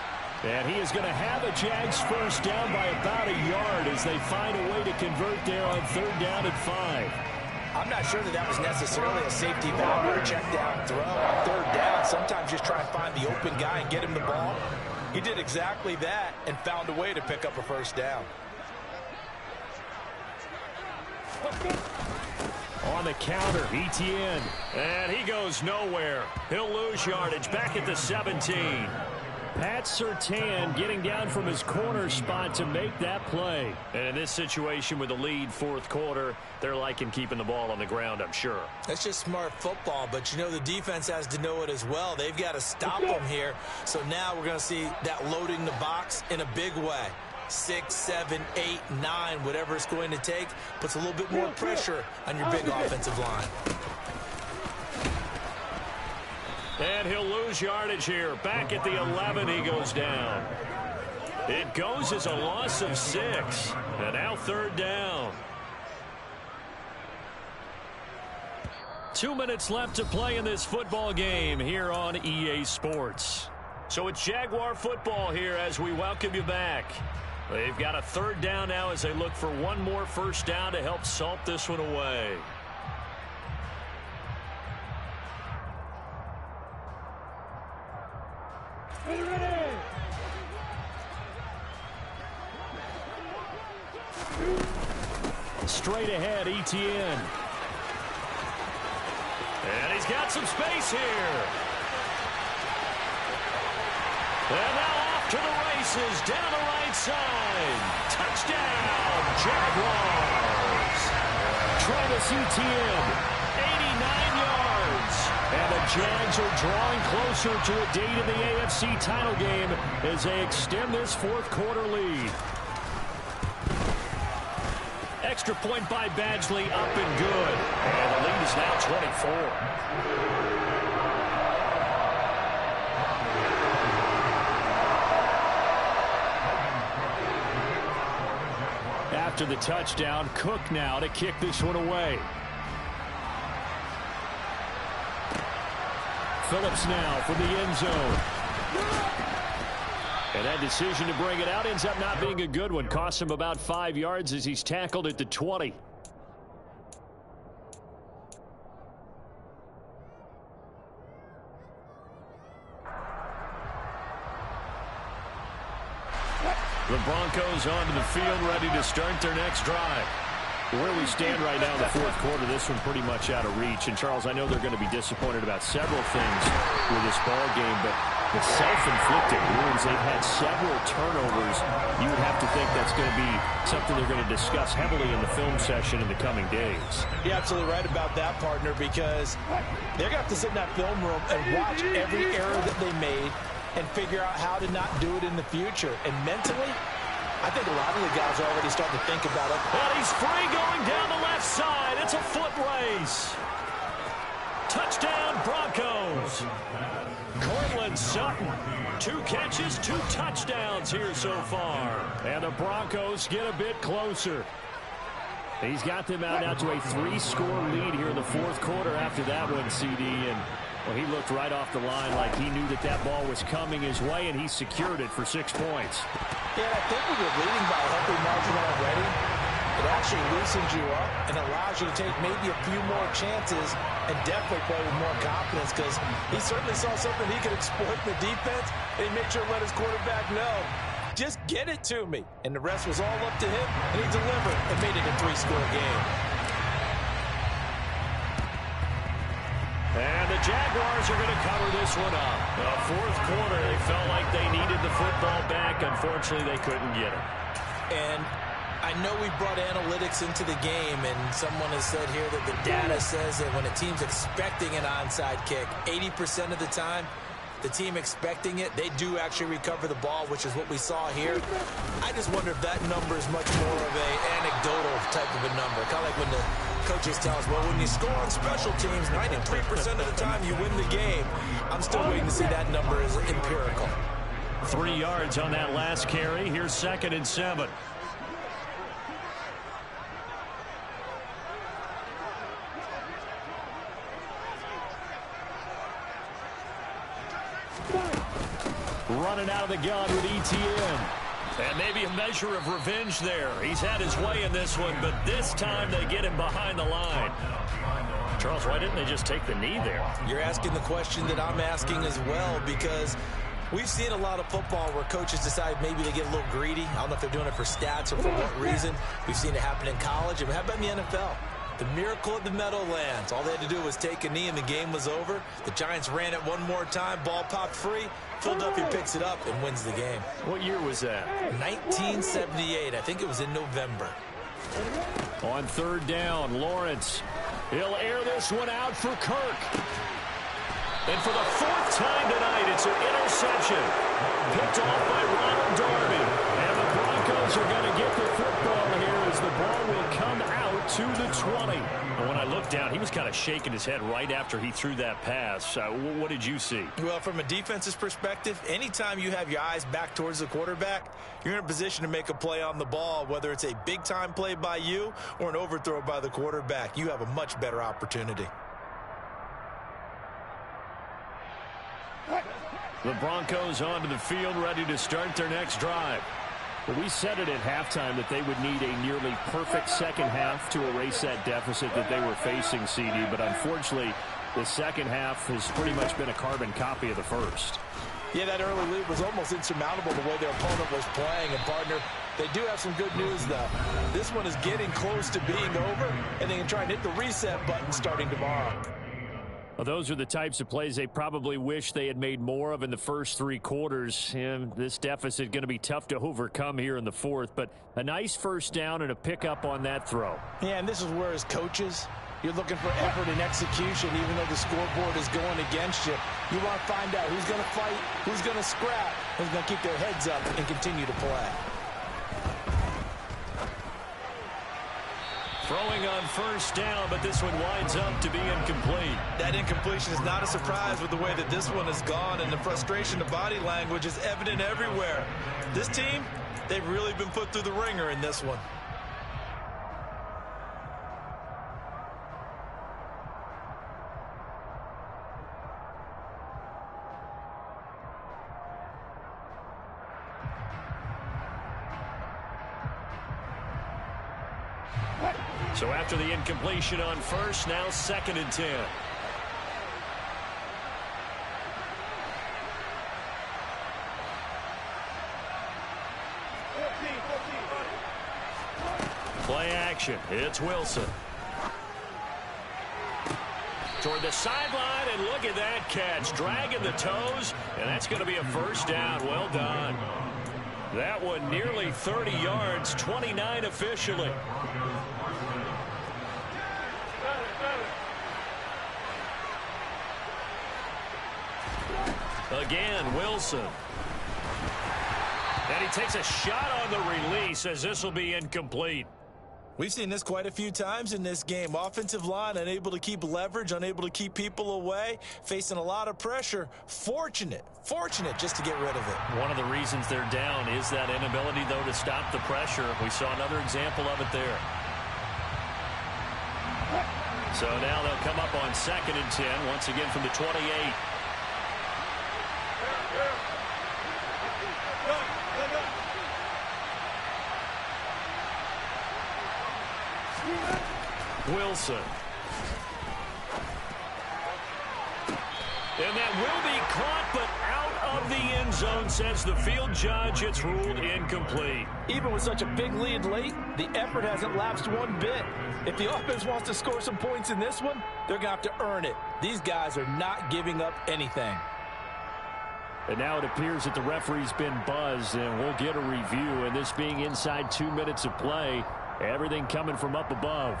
And he is going to have a Jags 1st down by about a yard as they find a way to convert there on 3rd down and 5. I'm not sure that was necessarily a safety valve or a check down throw on 3rd down. Sometimes just try and find the open guy and get him the ball. He did exactly that and found a way to pick up a 1st down. On the counter, Etienne. And he goes nowhere. He'll lose yardage back at the 17. Pat Surtain getting down from his corner spot to make that play. And in this situation with the lead fourth quarter, they're liking keeping the ball on the ground, I'm sure. That's just smart football, but you know the defense has to know it as well. They've got to stop them here. So now we're going to see that loading the box in a big way. 6, 7, 8, 9, whatever it's going to take, puts a little bit more pressure on your big offensive line. And he'll lose yardage here. Back at the 11, he goes down. It goes as a loss of 6. And now third down. 2 minutes left to play in this football game here on EA Sports. So it's Jaguar football here as we welcome you back. They've got a third down now as they look for one more first down to help salt this one away. Straight ahead, Etienne. And he's got some space here. And now off to the races, down the right side. Touchdown, Jaguars. Travis Etienne, 89 yards. And the Jags are drawing closer to a date in the AFC title game as they extend this fourth quarter lead. Extra point by Badgley, up and good. And the lead is now 24. After the touchdown, Cook now to kick this one away. Phillips now from the end zone. And that decision to bring it out ends up not being a good one. Costs him about 5 yards as he's tackled at the 20. The Broncos onto the field, ready to start their next drive. Where we stand right now in the fourth quarter, this one pretty much out of reach. And, Charles, I know they're going to be disappointed about several things with this ball game, but the self-inflicted wounds, they've had several turnovers. You would have to think that's going to be something they're going to discuss heavily in the film session in the coming days. You're absolutely right about that, partner, because they're going to have to sit in that film room and watch every error that they made and figure out how to not do it in the future. And mentally, I think a lot of the guys are already starting to think about it. And he's free going down the left side. It's a foot race. Touchdown, Broncos. Cortland Sutton, 2 catches, 2 touchdowns here so far. And the Broncos get a bit closer. He's got them out now to a 3-score lead here in the fourth quarter after that one, CD. And well, he looked right off the line like he knew that that ball was coming his way, and he secured it for 6 points. Yeah, I think when you're leading by a healthy margin already, it actually loosens you up and allows you to take maybe a few more chances and definitely play with more confidence, because he certainly saw something he could exploit in the defense, and he made sure to let his quarterback know, just get it to me. And the rest was all up to him, and he delivered and made it a 3-score game. And the Jaguars are going to cover this one up. The fourth quarter, they felt like they needed the football back. Unfortunately, they couldn't get it. And I know we brought analytics into the game, and someone has said here that the data says that when a team's expecting an onside kick, 80% of the time, the team expecting it, they do actually recover the ball, which is what we saw here. I just wonder if that number is much more of an anecdotal type of a number. Kind of like when the coaches tell us, well, when you score on special teams, 93% of the time you win the game. I'm still waiting to see that number as empirical. 3 yards on that last carry. Here's 2nd and 7. Running out of the gun with Etienne. And maybe a measure of revenge there. He's had his way in this one, but this time they get him behind the line. Charles, why didn't they just take the knee there? You're asking the question that I'm asking as well, because we've seen a lot of football where coaches decide maybe they get a little greedy. I don't know if they're doing it for stats or for what reason. We've seen it happen in college. And how about in the NFL? The miracle at the Meadowlands. All they had to do was take a knee and the game was over. The Giants ran it one more time. Ball popped free. Philadelphia picks it up and wins the game. What year was that? 1978. I think it was in November. On third down, Lawrence. He'll air this one out for Kirk. And for the fourth time tonight, it's an interception. Picked off by Ronald Darby. And the Broncos are going to get the football here as the ball will come out to the 20. And when I looked down, he was kind of shaking his head right after he threw that pass. What did you see? Well, from a defense's perspective, anytime you have your eyes back towards the quarterback, you're in a position to make a play on the ball, whether it's a big-time play by you or an overthrow by the quarterback. You have a much better opportunity. The Broncos onto the field, ready to start their next drive. Well, we said it at halftime that they would need a nearly perfect second half to erase that deficit that they were facing, CD. But unfortunately, the second half has pretty much been a carbon copy of the first. Yeah, that early lead was almost insurmountable the way their opponent was playing. And, partner, they do have some good news, though. This one is getting close to being over, and they can try and hit the reset button starting tomorrow. Well, those are the types of plays they probably wish they had made more of in the first three quarters. And this deficit going to be tough to overcome here in the fourth. But a nice first down and a pickup on that throw. Yeah, and this is where, as coaches, you're looking for effort and execution, even though the scoreboard is going against you. You want to find out who's going to fight, who's going to scrap, who's going to keep their heads up and continue to play. Throwing on first down, but this one winds up to be incomplete. That incompletion is not a surprise with the way that this one has gone, and the frustration of body language is evident everywhere. This team, they've really been put through the ringer in this one. So after the incompletion on first, now 2nd and 10. Play action. It's Wilson. Toward the sideline, and look at that catch. Dragging the toes, and that's going to be a first down. Well done. That one nearly 30 yards, 29 officially. Again, Wilson. And he takes a shot on the release as this will be incomplete. We've seen this quite a few times in this game. Offensive line unable to keep leverage, unable to keep people away, facing a lot of pressure. Fortunate just to get rid of it. One of the reasons they're down is that inability, though, to stop the pressure. We saw another example of it there. So now they'll come up on 2nd and 10, once again from the 28. Wilson. And that will be caught, but out of the end zone, says the field judge. It's ruled incomplete. Even with such a big lead late, the effort hasn't lapsed one bit. If the offense wants to score some points in this one, they're going to have to earn it. These guys are not giving up anything. And now it appears that the referee's been buzzed, and we'll get a review. And this being inside 2 minutes of play, everything coming from up above.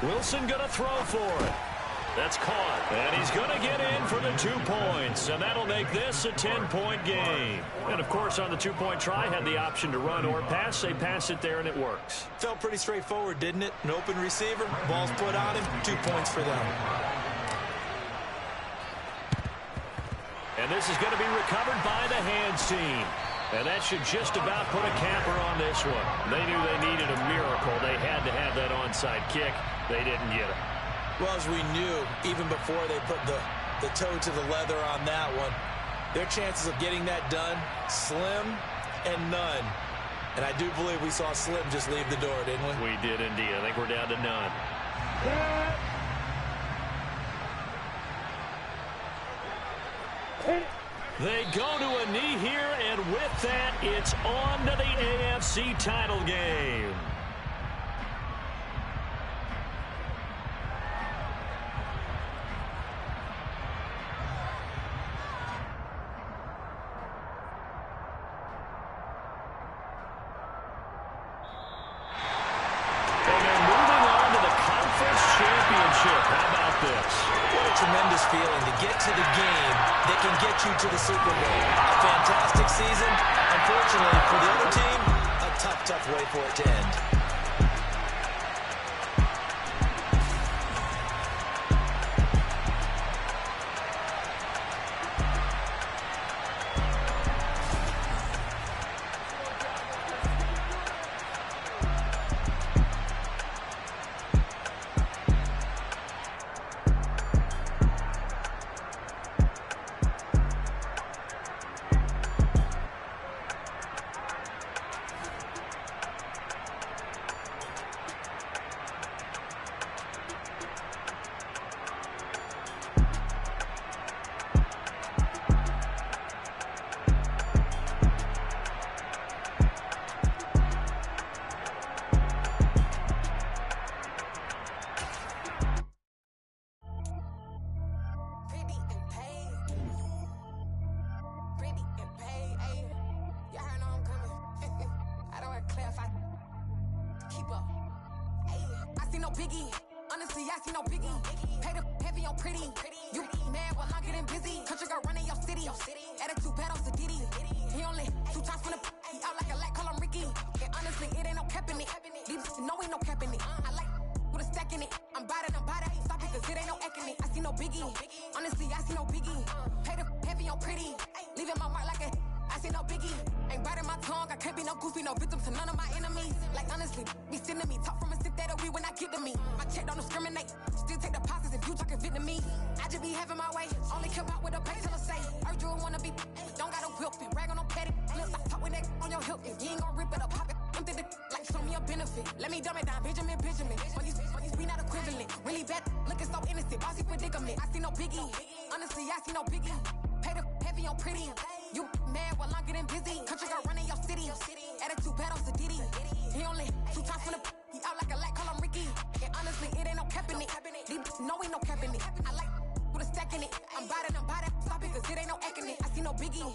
Wilson going to throw for it. That's caught. And he's going to get in for the 2 points. And that'll make this a 10-point game. And, of course, on the 2-point try, had the option to run or pass. They pass it there, and it works. Felt pretty straightforward, didn't it? An open receiver, ball's put on him, 2 points for them. And this is going to be recovered by the hands team. And that should just about put a capper on this one. They knew they needed a miracle. They had to have that onside kick. They didn't get it. Well, as we knew, even before they put the toe to the leather on that one, Their chances of getting that done, slim and none. And I do believe we saw Slim just leave the door, didn't we? We did indeed. I think we're down to none. They go to a knee here, and with that, it's on to the AFC title game. Tremendous feeling to get to the game that can get you to the Super Bowl. A fantastic season. Unfortunately for the other team, a tough way for it to end. Biggie, honestly, I see no biggie. Pay the heavy on pretty. You mad while I'm getting busy. Country girl running your city. Attitude bad on Sadidi. He only 2 times from the he out like a light, call him Ricky. And honestly, it ain't no cap in it. These know ain't no cap in it. I like with a stack in it. I'm by that, ain't stop it, cause it ain't no acting it. I see no biggie. Honestly, I see no biggie. Pay the heavy on pretty. Leaving my mark like a I see no biggie. Ain't biting my tongue. I can't be no goofy, no victim to none of my enemies. Like honestly, be sending me talk from a sit that we when I get to me. My check don't discriminate. Still take deposits if you talking Vietnamese. I just be having my way. Only come out with a pay till I say. Urge you wanna be. Don't got no whip and rag on no petty. Lips, I talk with that on your hip. If you ain't gon' rip it up, pop it. Empty the like show me a benefit. Let me dumb it down, Benjamin. For you be not equivalent. Really bad, looking so innocent. Bossy predicament. I see no biggie. Honestly, I see no biggie. Pay the heavy on pretty. You mad while I'm getting busy. Country girl running your city. Attitude bad on Sadidi. He only 2 times from the he out like a light, call him Ricky. And honestly, it ain't no cap in it. These know ain't no cap in it. I like with a stack in it. I'm by that, stop it, cause it ain't no acting it. I see no biggie.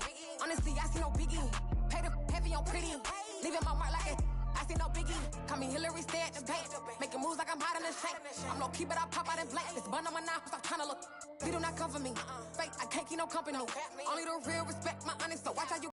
Honestly, I see no biggie. Pay the heavy on pretty. Leaving my mark like a I see no biggie. Call me Hillary, stay at the bank. Making moves like I'm hiding in the shank. I'm low key, but I pop out in blank. This bun on my knife, stop trying to look. They do not cover me. Fake, I can't keep no company. Only the real respect my honest, so watch how you